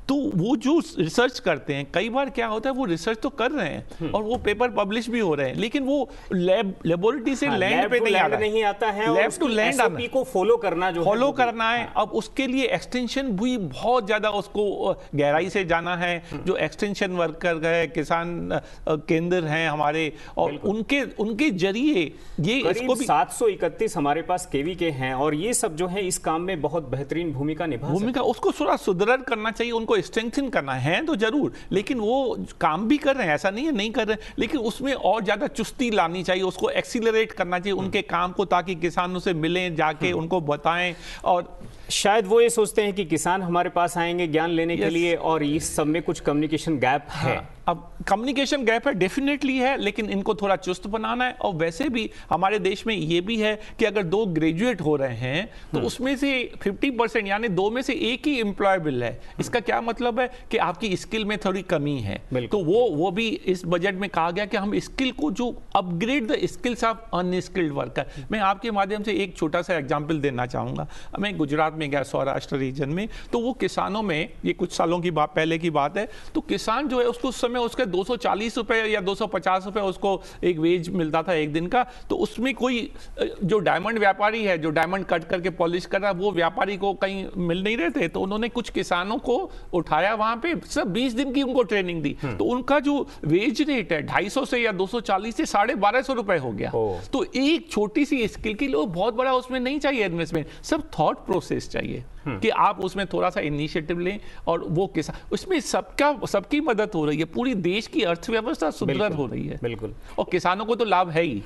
F: तो वो जो रिसर्च करते हैं, कई बार क्या होता है, वो रिसर्च तो कर रहे हैं और वो पेपर पब्लिश भी हो रहे हैं, लेकिन वो लेबोरेटरी से लैंड पे नहीं आता है,
A: लैब टू लैंड को फॉलो करना है।
F: अब उसके लिए एक्सटेंशन भी बहुत ज़्यादा उसको गहराई से जाना है। जो एक्सटेंशन वर्कर है, किसान केंद्र हैं हमारे, और उनके जरिए ये इसको भी
A: 731 हमारे पास केवी के हैं, और ये सब जो है इस काम में बहुत बेहतरीन भूमिका
F: उसको थोड़ा सुदृढ़ करना चाहिए, उनको स्ट्रेंथन करना है तो जरूर, लेकिन वो काम भी कर रहे हैं, ऐसा नहीं है नहीं कर रहे हैं, लेकिन उसमें और ज्यादा चुस्ती लानी चाहिए, उसको एक्सीलरेट करना चाहिए उनके काम को, ताकि किसानों से मिलें, जाके उनको बताएं। और
A: शायद वो ये सोचते हैं कि किसान हमारे पास आएंगे ज्ञान लेने के लिए, और इस सब में कुछ कम्युनिकेशन गैप है।
F: अब कम्युनिकेशन गैप है, डेफिनेटली है, लेकिन इनको थोड़ा चुस्त बनाना है। और वैसे भी हमारे देश में ये भी है कि अगर 2 ग्रेजुएट हो रहे हैं तो उसमें से 50% यानी 2 में से 1 ही एम्प्लॉयबल है। इसका क्या मतलब है कि आपकी स्किल में थोड़ी कमी है, तो वो भी इस बजट में कहा गया कि हम स्किल को जो upgrade the skills of unskilled worker. मैं आपके माध्यम से एक छोटा सा एग्जाम्पल देना चाहूँगा। मैं गुजरात में गया, सौराष्ट्र रीजन में, तो वो किसानों में, ये कुछ सालों की बात पहले की बात है, तो किसान जो है उसको उस समय उसके 240 रुपए या 250 रुपए उसको एक वेज मिलता था एक दिन का। तो उसमें कोई जो डायमंड व्यापारी है, जो डायमंड कट करके पॉलिश कर रहा है, वो व्यापारी को कहीं मिल नहीं रहे थे, तो उन्होंने कुछ किसानों को उठाया, वहां पे सब 20 दिन की उनको ट्रेनिंग दी, तो उनका जो वेज रेट है 250 से या 240 से 1250 रुपए हो गया। तो एक छोटी सी स्किल के लिए बहुत बड़ा उसमें नहीं चाहिए इन्वेस्टमेंट, सब थॉट प्रोसेस चाहिए कि आप उसमें थोड़ा सा इनिशिएटिव लें, और वो किसान, उसमें सबकी मदद हो रही है, पूरी देश की अर्थव्यवस्था सुदृढ़ हो रही है।
A: बिल्कुल,
F: और किसानों को तो लाभ है ही।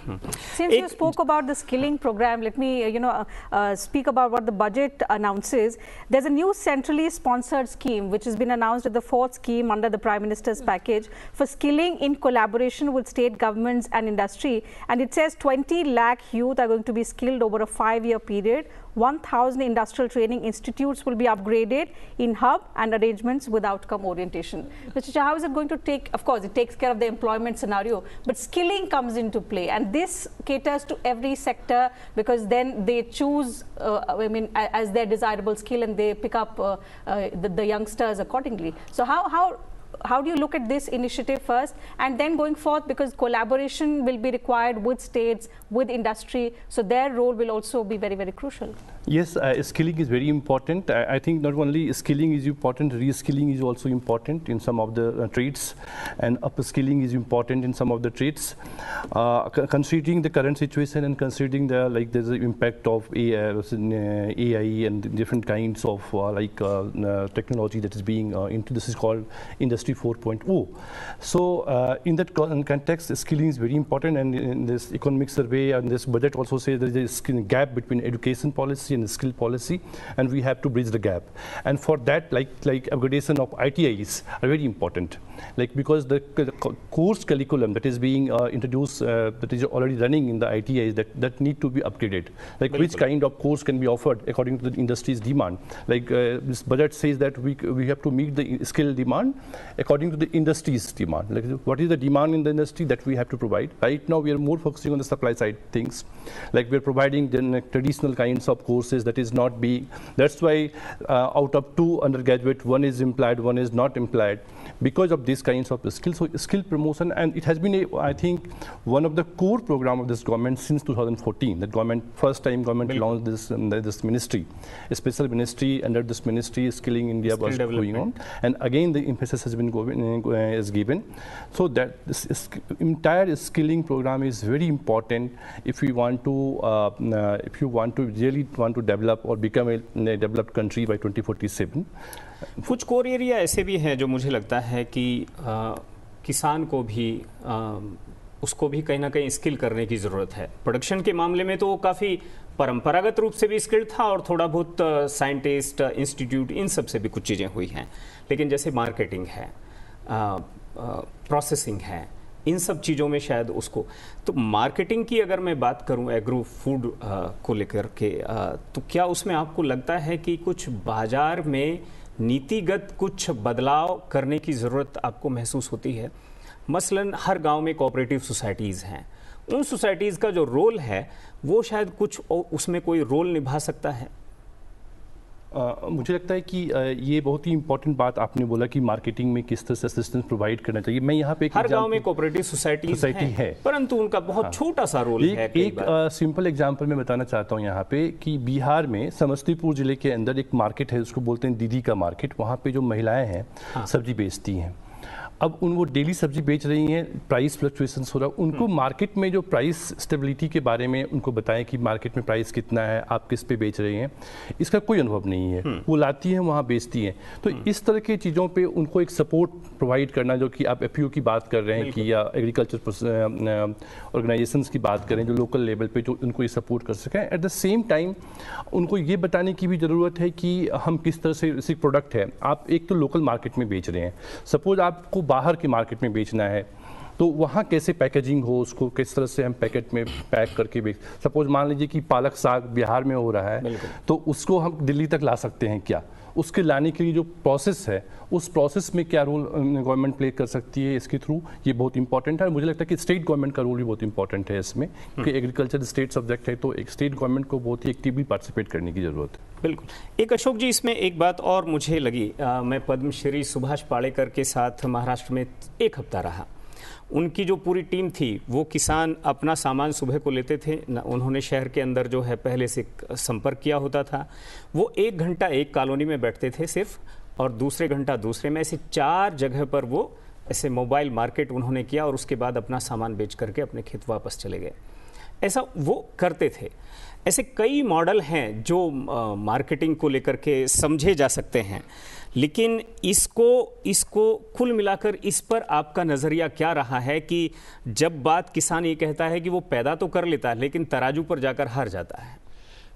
D: Since you spoke about the skilling program, let me speak about what the budget announces. There's a new centrally sponsored scheme which has been announced as the 4th scheme under the Prime Minister's package for skilling in collaboration with state governments and industry, and it says 20 lakh youth are going to be skilled over a 5-year period. 1,000 industrial training institutes will be upgraded in hub and arrangements with outcome orientation. Mr. Shah, how is it going to take, of course, it takes care of the employment scenario, but skilling comes into play, and this caters to every sector, because then they choose, as their desirable skill, and they pick up the youngsters accordingly. So how how do you look at this initiative first, and then going forth, because collaboration will be required with states, with industry, so their role will also be very, very crucial.
G: Yes, skilling is very important. I think not only skilling is important, reskilling is also important in some of the trades, and upskilling is important in some of the trades. Considering the current situation and considering there's the impact of AI and different kinds of technology that is being into this is called Industry 4.0. So in that context, skilling is very important, and in this economic survey and this budget also says there is a gap between education policy and skill policy, and we have to bridge the gap. And for that, like upgradation of ITIs are very important, because the course curriculum that is being introduced, that is already running in the ITIs, that need to be upgraded. Which kind of course can be offered according to the industry's demand. This budget says that we have to meet the skill demand according to the industry's demand. What is the demand in the industry that we have to provide? Right now we are more focusing on the supply side things. We are providing the traditional kinds of courses that is not being. That's why out of 2 undergraduate, 1 is implied, 1 is not implied, because of these kinds of skills. So skill promotion, and it has been, I think, one of the core program of this government since 2014. The first time government launched this ministry, a special ministry under this ministry, Skilling India was going on, and again the emphasis has been given. So that this entire skilling program is very important if we want to, really want to develop or become a developed country by 2047.
A: कुछ core area ऐसे भी हैं जो मुझे लगता है कि किसान को भी उसको भी कहीं ना कहीं स्किल करने की ज़रूरत है। प्रोडक्शन के मामले में तो वो काफ़ी परंपरागत रूप से भी स्किल्ड था, और थोड़ा बहुत साइंटिस्ट, इंस्टीट्यूट, इन सब से भी कुछ चीज़ें हुई हैं। लेकिन जैसे मार्केटिंग है, प्रोसेसिंग है, इन सब चीज़ों में शायद उसको, तो मार्केटिंग की अगर मैं बात करूं एग्रो फूड को लेकर के, तो क्या उसमें आपको लगता है कि कुछ बाज़ार में नीतिगत कुछ बदलाव करने की ज़रूरत आपको महसूस होती है? मसलन हर गांव में कोऑपरेटिव सोसाइटीज़ हैं, उन सोसाइटीज़ का जो रोल है वो शायद कुछ उसमें कोई रोल निभा सकता है।
G: मुझे लगता है कि ये बहुत ही इंपॉर्टेंट बात आपने बोला कि मार्केटिंग में किस तरह से असिस्टेंस प्रोवाइड करना चाहिए। मैं यहाँ पे
A: हर गांव में कोऑपरेटिव सोसाइटी है, परंतु उनका बहुत छोटा सा रोल है।
G: एक सिंपल एग्जांपल मैं बताना चाहता हूँ यहाँ पे कि बिहार में समस्तीपुर जिले के अंदर एक मार्केट है, उसको बोलते हैं दीदी का मार्केट। वहाँ पे जो महिलाएं हैं सब्जी बेचती हैं, अब वो डेली सब्जी बेच रही हैं, प्राइस फ्लक्चुएशंस हो रहा है, उनको मार्केट में जो प्राइस स्टेबिलिटी के बारे में उनको बताएं कि मार्केट में प्राइस कितना है, आप किस पे बेच रहे हैं, इसका कोई अनुभव नहीं है। वो लाती हैं, वहाँ बेचती हैं। तो इस तरह की चीज़ों पे उनको एक सपोर्ट प्रोवाइड करना, जो कि आप FPO की बात कर रहे हैं कि या एग्रीकल्चर ऑर्गेनाइजेशंस की बात करें जो लोकल लेवल पे जो उनको ये सपोर्ट कर सकें। एट द सेम टाइम उनको ये बताने की भी ज़रूरत है कि हम किस तरह से इसी प्रोडक्ट है, आप एक तो लोकल मार्केट में बेच रहे हैं, सपोज आपको बाहर के मार्केट में बेचना है, तो वहाँ कैसे पैकेजिंग हो, उसको किस तरह से हम पैकेट में पैक करके बेच। सपोज मान लीजिए कि पालक साग बिहार में हो रहा है, तो उसको हम दिल्ली तक ला सकते हैं क्या? उसके लाने के लिए जो प्रोसेस है, उस प्रोसेस में क्या रोल गवर्नमेंट प्ले कर सकती है इसके थ्रू, ये बहुत इंपॉर्टेंट है। मुझे लगता है कि स्टेट गवर्नमेंट का रोल भी बहुत इंपॉर्टेंट है इसमें, क्योंकि एग्रीकल्चर स्टेट सब्जेक्ट है, तो एक स्टेट गवर्नमेंट को बहुत ही एक्टिवली पार्टिसिपेट करने की जरूरत है।
A: बिल्कुल। एक अशोक जी, इसमें एक बात और मुझे लगी, मैं पद्मश्री सुभाष पालेकर के साथ महाराष्ट्र में 1 हफ्ता रहा। उनकी जो पूरी टीम थी, वो किसान अपना सामान सुबह को लेते थे, उन्होंने शहर के अंदर जो है पहले से संपर्क किया होता था, वो 1 घंटा एक कॉलोनी में बैठते थे सिर्फ, और दूसरे घंटा दूसरे में, ऐसे 4 जगह पर वो ऐसे मोबाइल मार्केट उन्होंने किया, और उसके बाद अपना सामान बेच करके अपने खेत वापस चले गए। ऐसा वो करते थे। ऐसे कई मॉडल हैं जो मार्केटिंग को लेकर के समझे जा सकते हैं, लेकिन इसको कुल मिलाकर इस पर आपका नज़रिया क्या रहा है कि जब बात किसान ये कहता है कि वो पैदा तो कर लेता है लेकिन तराजू पर जाकर हार जाता है?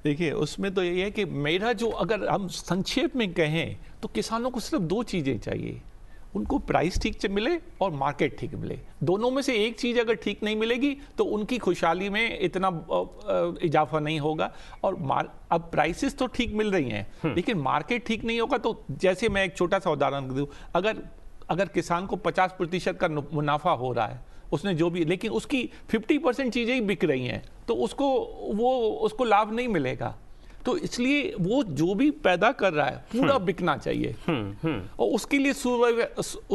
F: देखिए, उसमें तो यही है कि मेरा जो, अगर हम संक्षेप में कहें तो किसानों को सिर्फ 2 चीज़ें चाहिए, उनको प्राइस ठीक से मिले और मार्केट ठीक मिले। दोनों में से एक चीज़ अगर ठीक नहीं मिलेगी तो उनकी खुशहाली में इतना इजाफा नहीं होगा। और अब प्राइसेस तो ठीक मिल रही हैं, लेकिन मार्केट ठीक नहीं होगा। तो जैसे मैं एक छोटा सा उदाहरण दूं, अगर किसान को 50% का मुनाफा हो रहा है, उसने जो भी, लेकिन उसकी 50% चीज़ें ही बिक रही हैं, तो उसको लाभ नहीं मिलेगा। तो इसलिए वो जो भी पैदा कर रहा है पूरा बिकना चाहिए और उसके लिए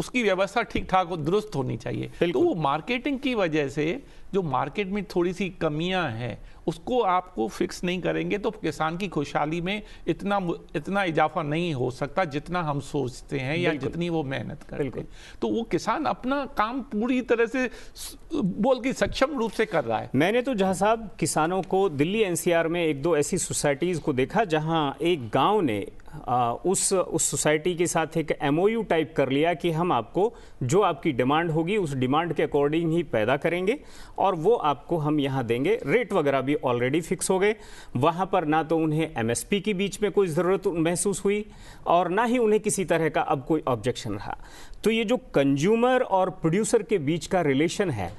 F: उसकी व्यवस्था ठीक ठाक और दुरुस्त होनी चाहिए। तो वो मार्केटिंग की वजह से जो मार्केट में थोड़ी सी कमियां हैं उसको आपको फिक्स नहीं करेंगे तो किसान की खुशहाली में इतना इजाफा नहीं हो सकता जितना हम सोचते हैं या जितनी वो मेहनत करते हैं। तो वो किसान अपना काम पूरी तरह से बोल के सक्षम रूप से कर रहा है।
A: मैंने तो जहाँ साहब किसानों को दिल्ली एनसीआर में एक दो ऐसी सोसाइटीज़ को देखा जहाँ एक गांव ने उस सोसाइटी के साथ एक एमओयू टाइप कर लिया कि हम आपको जो आपकी डिमांड होगी उस डिमांड के अकॉर्डिंग ही पैदा करेंगे और वो आपको हम यहाँ देंगे। रेट वगैरह भी ऑलरेडी फिक्स हो गए। वहाँ पर ना तो उन्हें एमएसपी की बीच में कोई ज़रूरत महसूस हुई और ना ही उन्हें किसी तरह का अब कोई ऑब्जेक्शन रहा। तो ये जो कंज्यूमर और प्रोड्यूसर के बीच का रिलेशन है,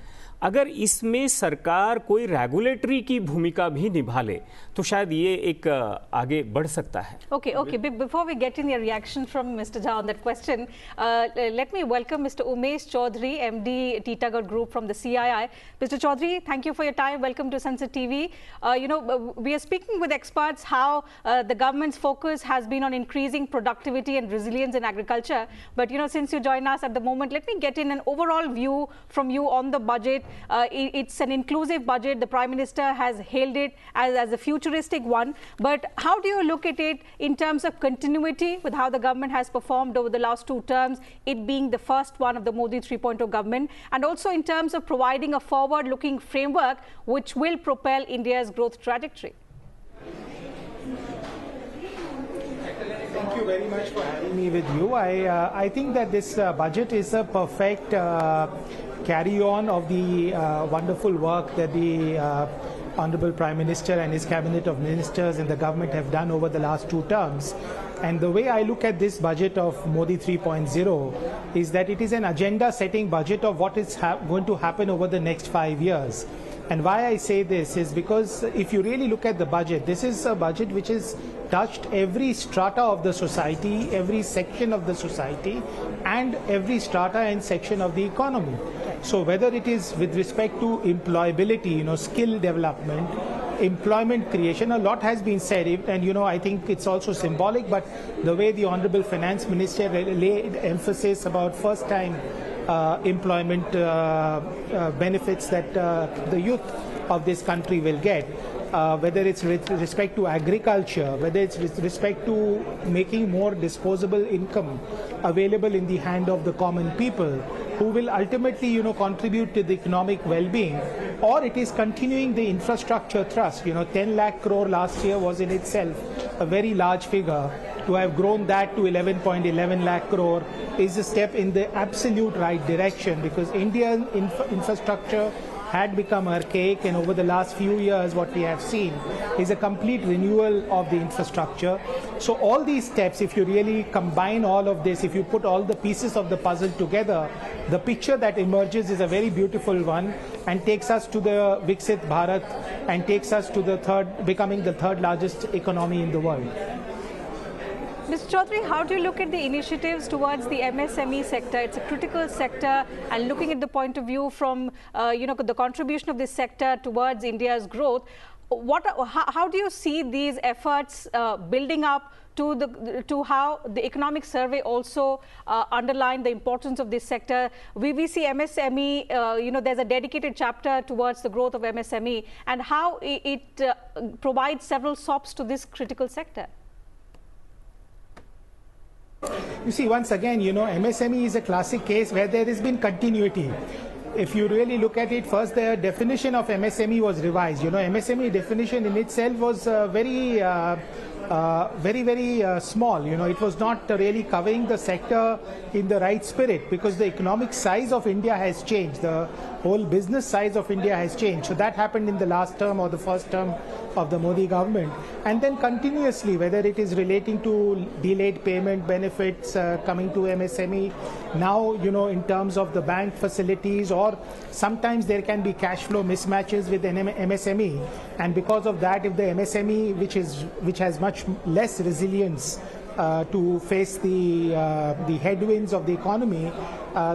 A: अगर इसमें सरकार कोई रेगुलेटरी की भूमिका भी निभा ले तो शायद ये एक आगे बढ़ सकता है।
D: Okay. Before we get in your reaction from Mr. Jha on that question, let me welcome Mr. Umesh Chaudhary, MD Titagarh Group from the CII. Mr. Chaudhary, thank you for your time. Welcome to Sunset TV. We are speaking with experts how the government's focus has been on increasing productivity and resilience in agriculture. But since you join us at the moment, let me get in an overall view from you on the budget. It's an inclusive budget. The Prime Minister has hailed it as a futuristic one. But how do you look at it in terms of continuity with how the government has performed over the last 2 terms, it being the first one of the Modi 3.0 government, and also in terms of providing a forward-looking framework which will propel India's growth trajectory?
H: Thank you very much for having me with you. I think that this budget is a perfect carry-on of the wonderful work that the Honorable Prime Minister and his cabinet of ministers and the government have done over the last 2 terms. And the way I look at this budget of Modi 3.0 is that it is an agenda-setting budget of what is going to happen over the next 5 years. And why I say this is because if you really look at the budget, this is a budget which has touched every strata of the society, every section of the society, and every strata and section of the economy. So whether it is with respect to employability, skill development, employment creation, a lot has been said, and I think it's also symbolic, but the way the Honorable Finance Minister laid emphasis about first-time employment benefits that the youth of this country will get, whether it's with respect to agriculture, whether it's with respect to making more disposable income available in the hand of the common people, who will ultimately, contribute to the economic well-being, or it is continuing the infrastructure thrust. 10 lakh crore last year was in itself a very large figure. To have grown that to 11.11 lakh crore is a step in the absolute right direction, because Indian infrastructure had become archaic, and over the last few years what we have seen is a complete renewal of the infrastructure. So all these steps, if you really combine all of this, if you put all the pieces of the puzzle together, the picture that emerges is a very beautiful one and takes us to the Viksit Bharat and takes us to becoming the 3rd largest economy in the world.
D: Mr. Chaudhary, how do you look at the initiatives towards the MSME sector? It's a critical sector, and looking at the point of view from the contribution of this sector towards India's growth, how do you see these efforts building up to how the economic survey also underlined the importance of this sector? We see MSME, there's a dedicated chapter towards the growth of MSME and how it provides several SOPs to this critical sector.
H: You see, once again, MSME is a classic case where there has been continuity. If you really look at it, first the definition of MSME was revised. MSME definition in itself was very small. It was not really covering the sector in the right spirit, because the economic size of India has changed. The whole business size of India has changed. So that happened in the last term or the first term of the Modi government. And then continuously, whether it is relating to delayed payment benefits coming to MSME, now, in terms of the bank facilities, or sometimes there can be cash flow mismatches with an MSME. And because of that, if the MSME, which has much less resilience to face the headwinds of the economy,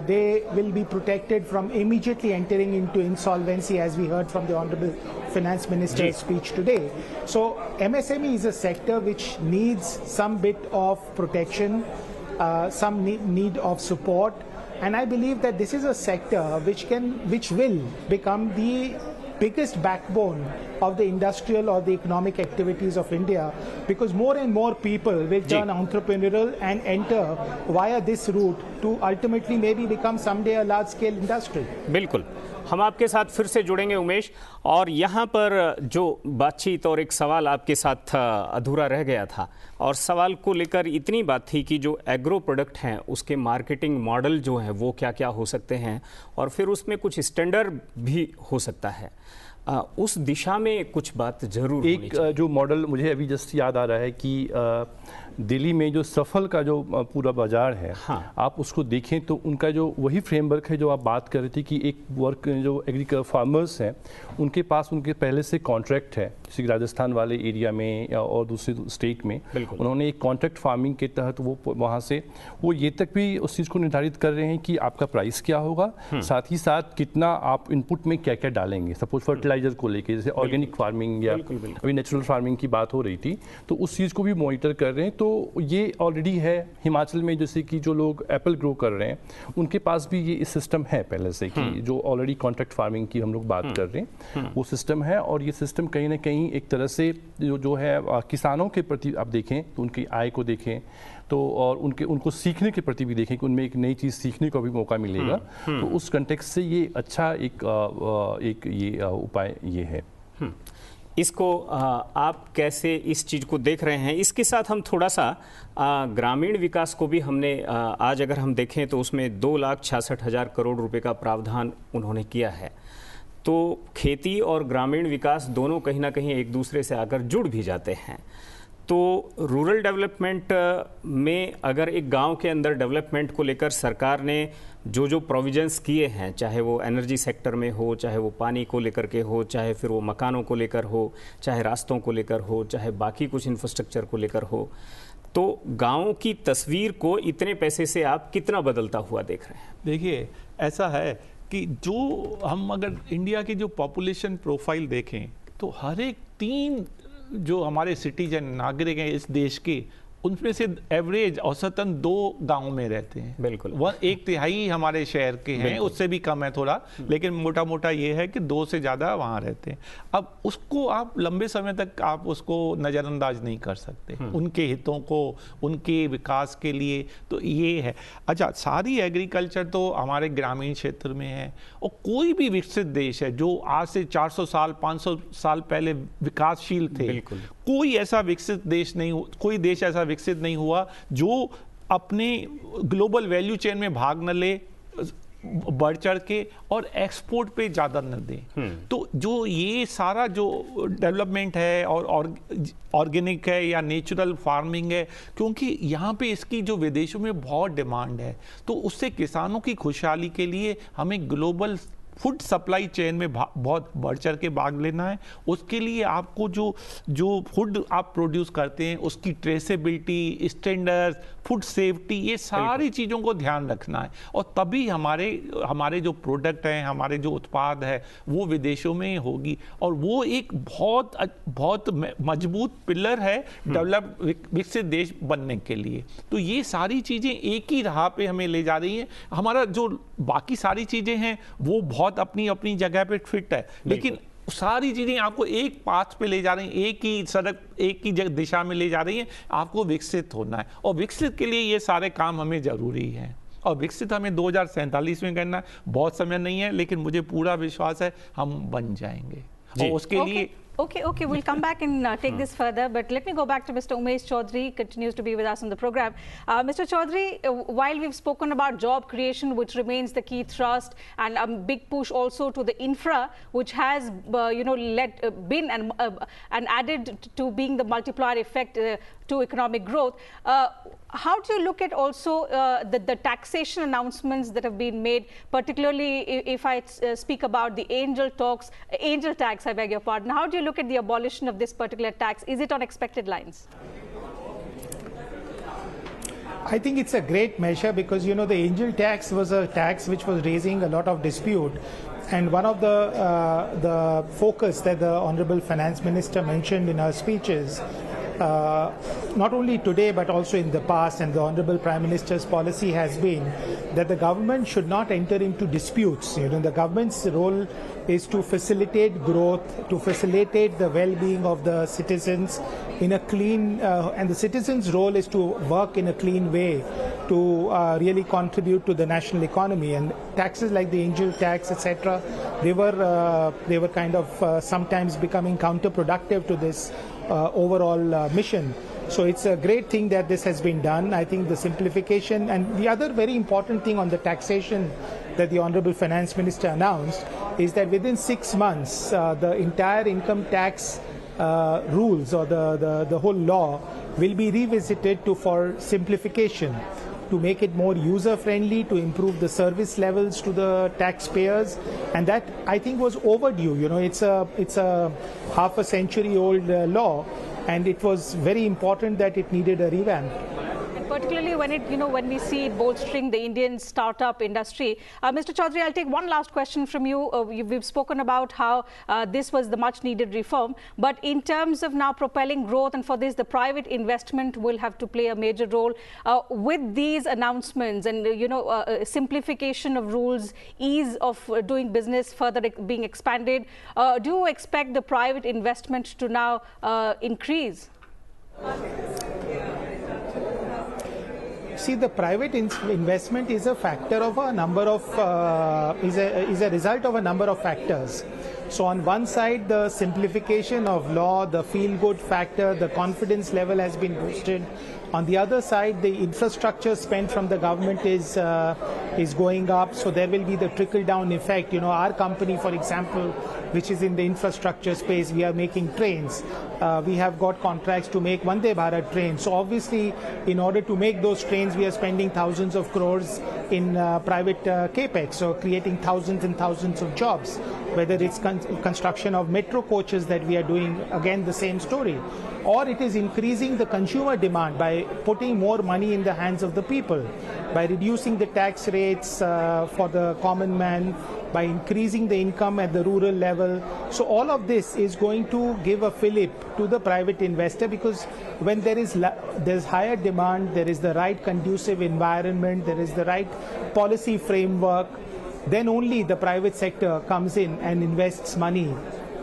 H: they will be protected from immediately entering into insolvency, as we heard from the Honorable Finance Minister's speech today. So MSME is a sector which needs some bit of protection, some need of support, and I believe that this is a sector which will become the biggest backbone of the industrial or the economic activities of India, because more and more people will turn entrepreneurial and enter via this route to ultimately maybe become someday a large scale industry.
A: बिल्कुल, हम आपके साथ फिर से जुड़ेंगे उमेश, और यहाँ पर जो बातचीत और एक सवाल आपके साथ अधूरा रह गया था, और सवाल को लेकर इतनी बात थी कि जो एग्रो प्रोडक्ट हैं उसके मार्केटिंग मॉडल जो हैं वो क्या क्या हो सकते हैं, और फिर उसमें कुछ स्टैंडर्ड भी हो सकता है, उस दिशा में कुछ बात जरूर
G: एक जो मॉडल मुझे अभी जस्ट याद आ रहा है कि दिल्ली में जो सफल का जो पूरा बाजार है, हाँ, आप उसको देखें तो उनका जो वही फ्रेमवर्क है जो आप बात कर रहे थे कि एक वर्क जो एग्रीकल्चर फार्मर्स हैं उनके पास उनके पहले से कॉन्ट्रैक्ट है, जैसे राजस्थान वाले एरिया में या और दूसरे स्टेट में उन्होंने एक कॉन्ट्रैक्ट फार्मिंग के तहत वो वहाँ से वो ये तक भी उस चीज़ को निर्धारित कर रहे हैं कि आपका प्राइस क्या होगा, साथ ही साथ कितना आप इनपुट में क्या क्या डालेंगे, सपोज फर्टिलाइजर को लेके जैसे ऑर्गेनिक फार्मिंग या अभी नेचुरल फार्मिंग की बात हो रही थी, तो उस चीज़ को भी मॉनिटर कर रहे हैं। तो ये ऑलरेडी है हिमाचल में, जैसे कि जो लोग एप्पल ग्रो कर रहे हैं उनके पास भी ये सिस्टम है पहले से कि जो ऑलरेडी कॉन्ट्रैक्ट फार्मिंग की हम लोग बात कर रहे हैं वो सिस्टम है, और ये सिस्टम कहीं ना कहीं एक तरह से जो है किसानों के प्रति आप देखें तो उनकी आय को देखें तो और उनको सीखने के प्रति भी देखें कि उनमें एक नई चीज़ सीखने का भी मौका मिलेगा, तो उस कंटेक्स्ट से ये अच्छा एक ये उपाय ये है।
A: इसको आप कैसे इस चीज़ को देख रहे हैं? इसके साथ हम थोड़ा सा ग्रामीण विकास को भी हमने आज अगर हम देखें तो उसमें 2,66,000 करोड़ रुपए का प्रावधान उन्होंने किया है। तो खेती और ग्रामीण विकास दोनों कहीं ना कहीं एक दूसरे से आकर जुड़ भी जाते हैं। तो रूरल डेवलपमेंट में अगर एक गांव के अंदर डेवलपमेंट को लेकर सरकार ने जो प्रोविजंस किए हैं, चाहे वो एनर्जी सेक्टर में हो, चाहे वो पानी को लेकर के हो, चाहे फिर वो मकानों को लेकर हो, चाहे रास्तों को लेकर हो, चाहे बाकी कुछ इंफ्रास्ट्रक्चर को लेकर हो, तो गाँव की तस्वीर को इतने पैसे से आप कितना बदलता हुआ देख रहे हैं?
F: देखिए, ऐसा है कि जो हम अगर इंडिया की जो पॉपुलेशन प्रोफाइल देखें तो हर एक 3 जो हमारे सिटीजन नागरिक हैं इस देश के, उनमें से एवरेज औसतन 2 गांव में रहते हैं। बिल्कुल, 1/3 हमारे शहर के हैं, उससे भी कम है थोड़ा, लेकिन मोटा मोटा ये है कि 2 से ज़्यादा वहाँ रहते हैं। अब उसको आप लंबे समय तक आप उसको नज़रअंदाज नहीं कर सकते, उनके हितों को, उनके विकास के लिए। तो ये है। अच्छा, सारी एग्रीकल्चर तो हमारे ग्रामीण क्षेत्र में है, और कोई भी विकसित देश है जो आज से 400 साल 500 साल पहले विकासशील थे, कोई ऐसा विकसित देश नहीं, कोई देश ऐसा विकसित नहीं हुआ जो अपने ग्लोबल वैल्यू चेन में भाग न ले, बढ़ चढ़ के, और एक्सपोर्ट पे ज़्यादा न दे। तो जो ये सारा जो डेवलपमेंट है और ऑर्गेनिक है या नेचुरल फार्मिंग है, क्योंकि यहाँ पे इसकी जो विदेशों में बहुत डिमांड है, तो उससे किसानों की खुशहाली के लिए हमें ग्लोबल फूड सप्लाई चेन में बहुत बढ़ चढ़ के भाग लेना है। उसके लिए आपको जो फूड आप प्रोड्यूस करते हैं उसकी ट्रेसेबिलिटी, स्टैंडर्ड्स, फूड सेफ्टी, ये सारी चीज़ों को ध्यान रखना है, और तभी हमारे जो प्रोडक्ट हैं, हमारे जो उत्पाद है वो विदेशों में होगी, और वो एक बहुत मजबूत पिलर है डेवलप विकसित देश बनने के लिए। तो ये सारी चीज़ें एक ही राह पे हमें ले जा रही हैं। हमारा जो बाकी सारी चीज़ें हैं वो बहुत अपनी अपनी जगह पे फिट है, लेकिन सारी चीजें आपको एक पाथ पे ले जा रही हैं, एक ही सड़क, एक ही दिशा में ले जा रही हैं। आपको विकसित होना है, और विकसित के लिए ये सारे काम हमें जरूरी है, और विकसित हमें 2047 में करना है। बहुत समय नहीं है, लेकिन मुझे पूरा विश्वास है हम बन जाएंगे, और उसके लिए
D: Okay, we'll come back and take this further, but let me go back to Mr. Umesh Chaudhary, continues to be with us on the program. Mr. Chaudhary, while we've spoken about job creation, which remains the key thrust, and a big push also to the infra, which has been and added to being the multiplier effect to economic growth, how do you look at also the taxation announcements that have been made, particularly if I speak about the angel tax, I beg your pardon? How do you look at the abolition of this particular tax? Is it on expected lines?
H: I think it's a great measure because, you know, the angel tax was a tax which was raising a lot of dispute. And one of the focus that the Honorable Finance Minister mentioned in her speeches, not only today but also in the past, and the Honorable Prime Minister's policy has been that the government should not enter into disputes. You know, the government's role is to facilitate growth, to facilitate the well-being of the citizens in a clean, and the citizens' role is to work in a clean way to really contribute to the national economy. And taxes like the angel tax, etc., they were kind of sometimes becoming counterproductive to this overall mission. So it's a great thing that this has been done. I think the simplification, and the other very important thing on the taxation that the Honorable Finance Minister announced is that within 6 months, the entire income tax rules or the whole law will be revisited for simplification, to make it more user-friendly, to improve the service levels to the taxpayers, and that I think was overdue. You know, it's a half a century old law, and it was very important that it needed a revamp.
D: Particularly when when we see it bolstering the Indian startup industry. Mr. Chaudhary, I'll take one last question from you. We've spoken about how this was the much needed reform, but in terms of now propelling growth, and for this the private investment will have to play a major role. With these announcements and simplification of rules, ease of doing business further being expanded, do you expect the private investment to now increase?
H: See, the private investment is a factor of a number of is a result of a number of factors. So on one side, the simplification of law, the feel-good factor, the confidence level has been boosted. On the other side, the infrastructure spent from the government is going up, so there will be the trickle-down effect. You know, our company, for example, which is in the infrastructure space, we are making trains. We have got contracts to make Vande Bharat trains. So obviously, in order to make those trains, we are spending thousands of crores in private capex, so creating thousands and thousands of jobs. Whether it's construction of metro coaches that we are doing, again the same story. Or it is increasing the consumer demand by putting more money in the hands of the people, by reducing the tax rates for the common man, by increasing the income at the rural level. So all of this is going to give a fillip to the private investor, because when there's higher demand, there is the right conducive environment, there is the right policy framework, then only the private sector comes in and invests money.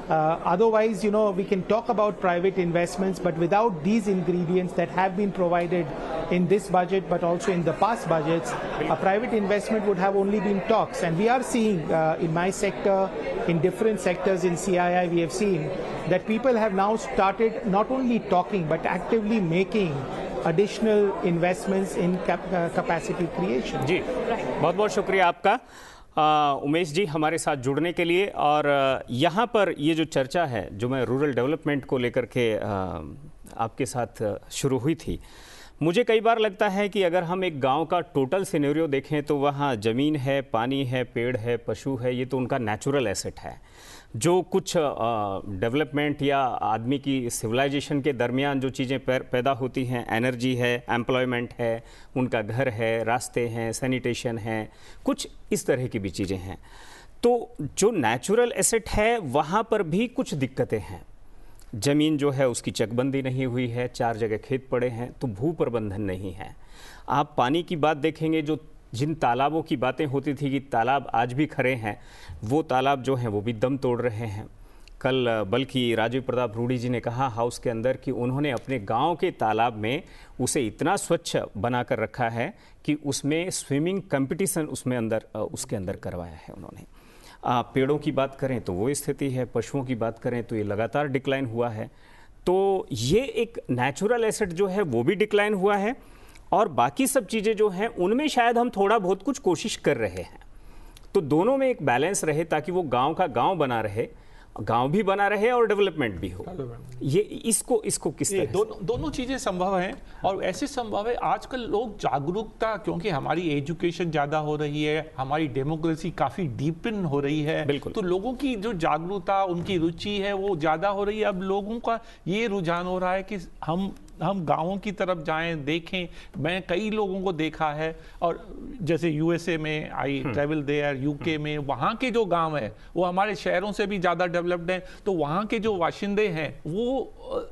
H: Otherwise, we can talk about private investments, but without these ingredients that have been provided in this budget, but also in the past budgets, a private investment would have only been talks. And we are seeing in my sector, in different sectors in CII, we have seen that people have now started not only talking, but actively making additional investments in capacity creation.
A: जी, बहुत-बहुत शुक्रिया आपका उमेश जी हमारे साथ जुड़ने के लिए। और यहाँ पर ये जो चर्चा है जो मैं रूरल डेवलपमेंट को लेकर के आपके साथ शुरू हुई थी, मुझे कई बार लगता है कि अगर हम एक गांव का टोटल सिनेरियो देखें तो वहाँ ज़मीन है, पानी है, पेड़ है, पशु है, ये तो उनका नेचुरल एसेट है। जो कुछ डेवलपमेंट या आदमी की सिविलाइजेशन के दरमियान जो चीज़ें पैदा होती हैं, एनर्जी है, एम्प्लॉयमेंट है, उनका घर है, रास्ते हैं, सैनिटेशन है, कुछ इस तरह की भी चीज़ें हैं। तो जो नेचुरल एसेट है वहाँ पर भी कुछ दिक्कतें हैं। ज़मीन जो है उसकी चकबंदी नहीं हुई है, 4 जगह खेत पड़े हैं, तो भू प्रबंधन नहीं है। आप पानी की बात देखेंगे, जो जिन तालाबों की बातें होती थी कि तालाब आज भी खड़े हैं, वो तालाब जो हैं वो भी दम तोड़ रहे हैं। कल बल्कि राजीव प्रताप रूडी जी ने कहा हाउस के अंदर कि उन्होंने अपने गांव के तालाब में उसे इतना स्वच्छ बनाकर रखा है कि उसमें स्विमिंग कंपटीशन उसके अंदर करवाया है उन्होंने। पेड़ों की बात करें तो वो स्थिति है, पशुओं की बात करें तो ये लगातार डिक्लाइन हुआ है। तो ये एक नेचुरल एसेट जो है वो भी डिक्लाइन हुआ है, और बाकी सब चीज़ें जो हैं उनमें शायद हम थोड़ा बहुत कुछ कोशिश कर रहे हैं। तो दोनों में एक बैलेंस रहे ताकि वो गांव का गांव बना रहे, गांव भी बना रहे और डेवलपमेंट भी हो। ये इसको किस तरह
F: दोनों चीज़ें संभव हैं, और ऐसे संभव है। आजकल लोग जागरूकता, क्योंकि हमारी एजुकेशन ज़्यादा हो रही है, हमारी डेमोक्रेसी काफ़ी डीपन हो रही है, तो लोगों की जो जागरूकता, उनकी रुचि है वो ज़्यादा हो रही है। अब लोगों का ये रुझान हो रहा है कि हम हम गाँवों की तरफ जाएं, देखें। मैं कई लोगों को देखा है, और जैसे यूएसए में आई ट्रैवल देयर, यूके में, वहाँ के जो गांव है वो हमारे शहरों से भी ज़्यादा डेवलप्ड हैं। तो वहाँ के जो बाशिंदे हैं वो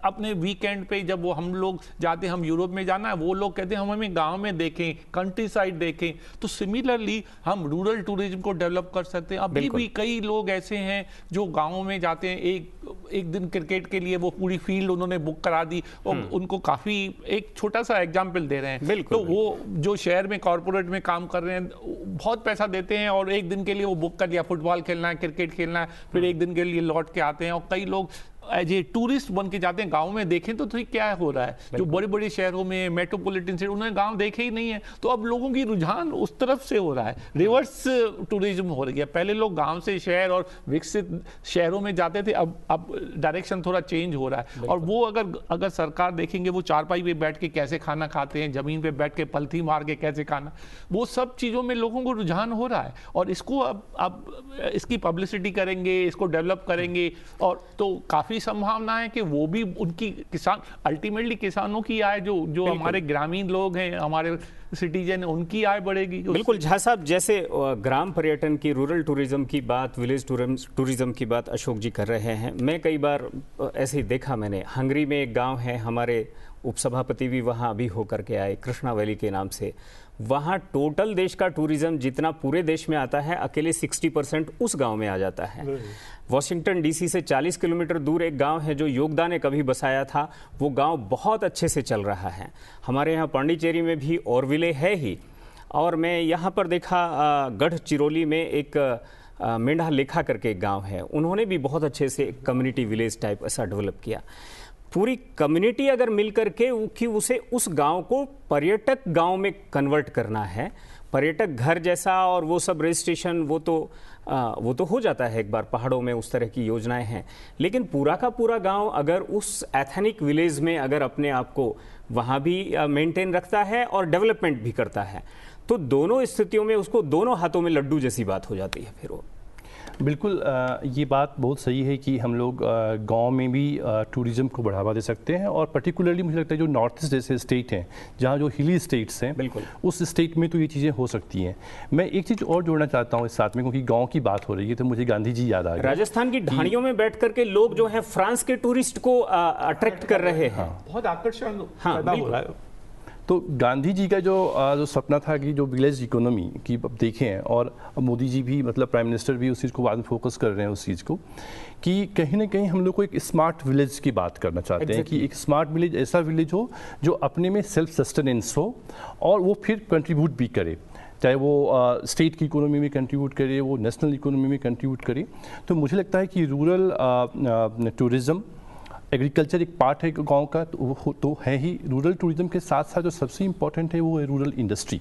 F: अपने वीकेंड पे जब वो हम लोग जाते हैं, हम यूरोप में जाना है, वो लोग कहते हैं हम हमें गाँव में देखें, कंट्री साइड देखें। तो सिमिलरली हम रूरल टूरिज्म को डेवलप कर सकते हैं। अभी भी कई लोग ऐसे हैं जो गाँव में जाते हैं, एक दिन क्रिकेट के लिए वो पूरी फील्ड उन्होंने बुक करा दी, और उनको काफी, एक छोटा सा एग्जांपल दे रहे हैं, तो वो जो शहर में कॉर्पोरेट में काम कर रहे हैं बहुत पैसा देते हैं, और एक दिन के लिए वो बुक कर लिया, फुटबॉल खेलना है, क्रिकेट खेलना है, फिर एक दिन के लिए लौट के आते हैं। और कई लोग एज ए टूरिस्ट बन के जाते हैं। गांव में देखें तो क्या हो रहा है, जो बड़े बड़े शहरों में मेट्रोपॉलिटन सिटी, उन्होंने गांव देखे ही नहीं है। तो अब लोगों की रुझान उस तरफ से हो रहा है, रिवर्स टूरिज्म हो रही है। पहले लोग गांव से शहर और विकसित शहरों में जाते थे, अब डायरेक्शन थोड़ा चेंज हो रहा है। और वो अगर सरकार देखेंगे, वो चारपाई पे बैठ के कैसे खाना खाते हैं, जमीन पे बैठ के पलथी मार के कैसे खाना, वो सब चीज़ों में लोगों को रुझान हो रहा है। और इसको अब इसकी पब्लिसिटी करेंगे, इसको डेवलप करेंगे, और तो काफ़ी संभावना है कि वो भी उनकी किसान, अल्टीमेटली किसानों की आय, जो हमारे ग्रामीण लोग हैं, हमारे सिटीजन, उनकी आय बढ़ेगी।
A: बिल्कुल झा साहब, जैसे ग्राम पर्यटन की, रूरल टूरिज्म की बात, विलेज टूरिज्म की बात अशोक जी कर रहे हैं। मैं कई बार ऐसे ही देखा, मैंने हंगरी में एक गांव है, हमारे उपसभापति भी वहाँ अभी होकर के आए, कृष्णा वैली के नाम से। वहाँ टोटल देश का टूरिज्म जितना पूरे देश में आता है, अकेले 60% उस गांव में आ जाता है। वॉशिंगटन डीसी से 40 किलोमीटर दूर एक गांव है जो योगदा ने कभी बसाया था, वो गांव बहुत अच्छे से चल रहा है। हमारे यहाँ पांडिचेरी में भी ओरविले है ही, और मैं यहाँ पर देखा गढ़चिरौली में एक मेंढा लेखा करके एक गाँव है, उन्होंने भी बहुत अच्छे से कम्युनिटी विलेज टाइप ऐसा डेवलप किया। पूरी कम्युनिटी अगर मिल करके कि उसे उस गांव को पर्यटक गांव में कन्वर्ट करना है, पर्यटक घर जैसा, और वो सब रजिस्ट्रेशन वो तो हो जाता है एक बार, पहाड़ों में उस तरह की योजनाएं हैं। लेकिन पूरा का पूरा गांव अगर उस एथनिक विलेज में अगर अपने आप को वहाँ भी मेंटेन रखता है और डेवलपमेंट भी करता है, तो दोनों स्थितियों में उसको दोनों हाथों में लड्डू जैसी बात हो जाती है। फिर वो
G: बिल्कुल ये बात बहुत सही है कि हम लोग गांव में भी टूरिज़्म को बढ़ावा दे सकते हैं, और पर्टिकुलरली मुझे लगता है जो नॉर्थ ईस्ट जैसे स्टेट हैं, जहां जो हिली स्टेट्स हैं, बिल्कुल उस स्टेट में तो ये चीज़ें हो सकती हैं। मैं एक चीज़ और जोड़ना चाहता हूं इस साथ में, क्योंकि गाँव की बात हो रही है तो मुझे गांधी जी याद आ गए।
A: राजस्थान की ढाणियों में बैठ करके लोग जो है फ्रांस के टूरिस्ट को अट्रैक्ट कर रहे हैं,
F: बहुत आकर्षण पैदा हो रहा है।
G: तो गांधी जी का जो सपना था कि जो विलेज इकोनॉमी की अब देखें हैं, और मोदी जी भी, मतलब प्राइम मिनिस्टर भी उस चीज़ को बाद में फोकस कर रहे हैं, उस चीज़ को कि कहीं ना कहीं हम लोग को एक स्मार्ट विलेज की बात करना चाहते हैं, कि एक स्मार्ट विलेज ऐसा विलेज हो जो अपने में सेल्फ सस्टेनेंस हो, और वो फिर कंट्रीब्यूट भी करे, चाहे वो स्टेट की इकोनॉमी में कंट्रीब्यूट करे, वो नेशनल इकोनॉमी में कंट्रीब्यूट करे। तो मुझे लगता है कि रूरल टूरिज़्म, एग्रीकल्चर एक पार्ट है गांव का, तो है ही। रूरल टूरिज्म के साथ साथ जो सबसे इम्पोर्टेंट है वो है रूरल इंडस्ट्री,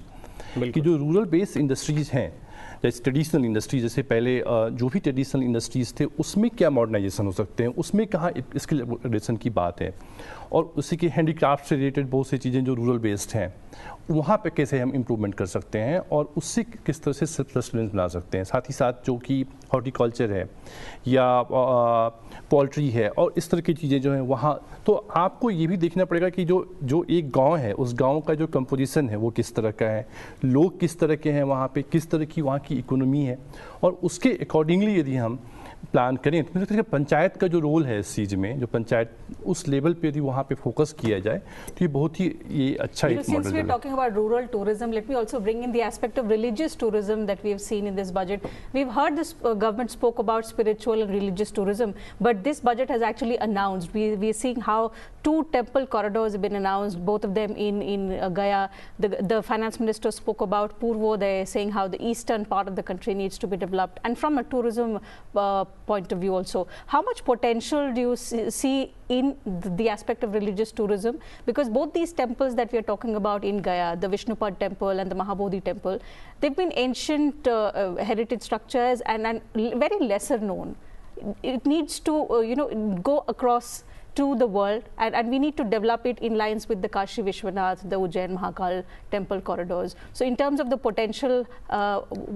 G: कि जो रूरल बेस्ड इंडस्ट्रीज़ हैं, जैसे ट्रेडिशनल इंडस्ट्री, जैसे पहले जो भी ट्रेडिशनल इंडस्ट्रीज़ थे उसमें क्या मॉडर्नाइजेशन हो सकते हैं, उसमें कहाँ स्किल अपग्रेडेशन की बात है, और उसी के हैंडीक्राफ्ट से रिलेटेड बहुत सी चीज़ें जो रूरल बेस्ड हैं, वहाँ पे कैसे हम इम्प्रूवमेंट कर सकते हैं, और उससे किस तरह से सेल्फ सस्टेनेंस बना सकते हैं। साथ ही साथ जो कि हॉर्टिकल्चर है या पोल्ट्री है, और इस तरह की चीज़ें जो हैं वहाँ, तो आपको ये भी देखना पड़ेगा कि जो एक गांव है, उस गांव का जो कंपोजिशन है वो किस तरह का है, लोग किस तरह के हैं वहाँ पे, किस तरह की वहाँ की इकोनॉमी है, और उसके अकॉर्डिंगली यदि हम प्लान करें तो मुझे लगता है कि पंचायत का जो रोल है इस चीज़ में, जो पंचायत उस लेवल पे यदि वहाँ पे फोकस किया जाए तो ये बहुत ही ये अच्छा एक मॉडल है।
D: Since we are talking about rural tourism, let me also bring in the aspect of religious tourism that we have seen in this budget. We've heard this government spoke about spiritual and religious tourism, but this budget has actually announced. We are seeing how 2 temple corridors have been announced, both of them in Gaya. The finance minister spoke about Purvodaya, saying how the eastern part of the country needs to be developed, and from a tourism point of view also, how much potential do you see in the aspect of religious tourism? Because both these temples that we are talking about in Gaya, the Vishnupad temple and the Mahabodhi temple, they've been ancient heritage structures and very lesser known. It needs to go across to the world, and we need to develop it in lines with the Kashi Vishwanath, the Ujjain Mahakal temple corridors. So in terms of the potential,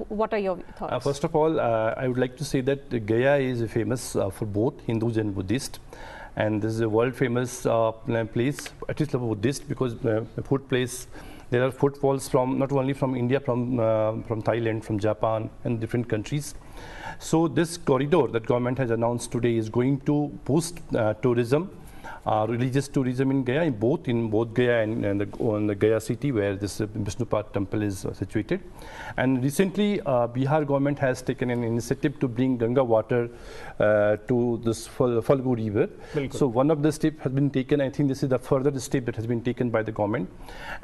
D: what are your thoughts?
G: First of all, I would like to say that Gaya is famous for both Hindus and Buddhists, and this is a world famous place, at least Buddhist, because food place. There are footfalls from not only from India, from Thailand, from Japan, and different countries. So this corridor that government has announced today is going to boost tourism, religious tourism in Gaya, in both Gaya and the Gaya city where this Vishnupad temple is situated. And recently, Bihar government has taken an initiative to bring Ganga water to this Falgu river. Bilkul. So one of the steps has been taken. I think this is the further step that has been taken by the government.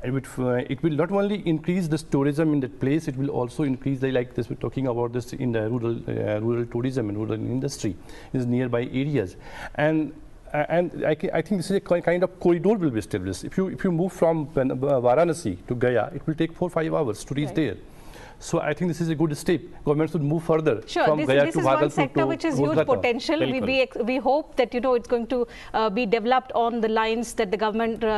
G: And it will not only increase this tourism in that place, it will also increase the, like this, we're talking about this in the rural tourism and rural industry is nearby areas. And I think this is a kind of corridor will be established. If you move from Varanasi to Gaya, it will take 4 or 5 hours to reach there. So I think this is a good step. Government should move further from Gaya to Bhagalpur.
D: This is one sector which has huge potential. We hope that it's going to be developed on the lines that the government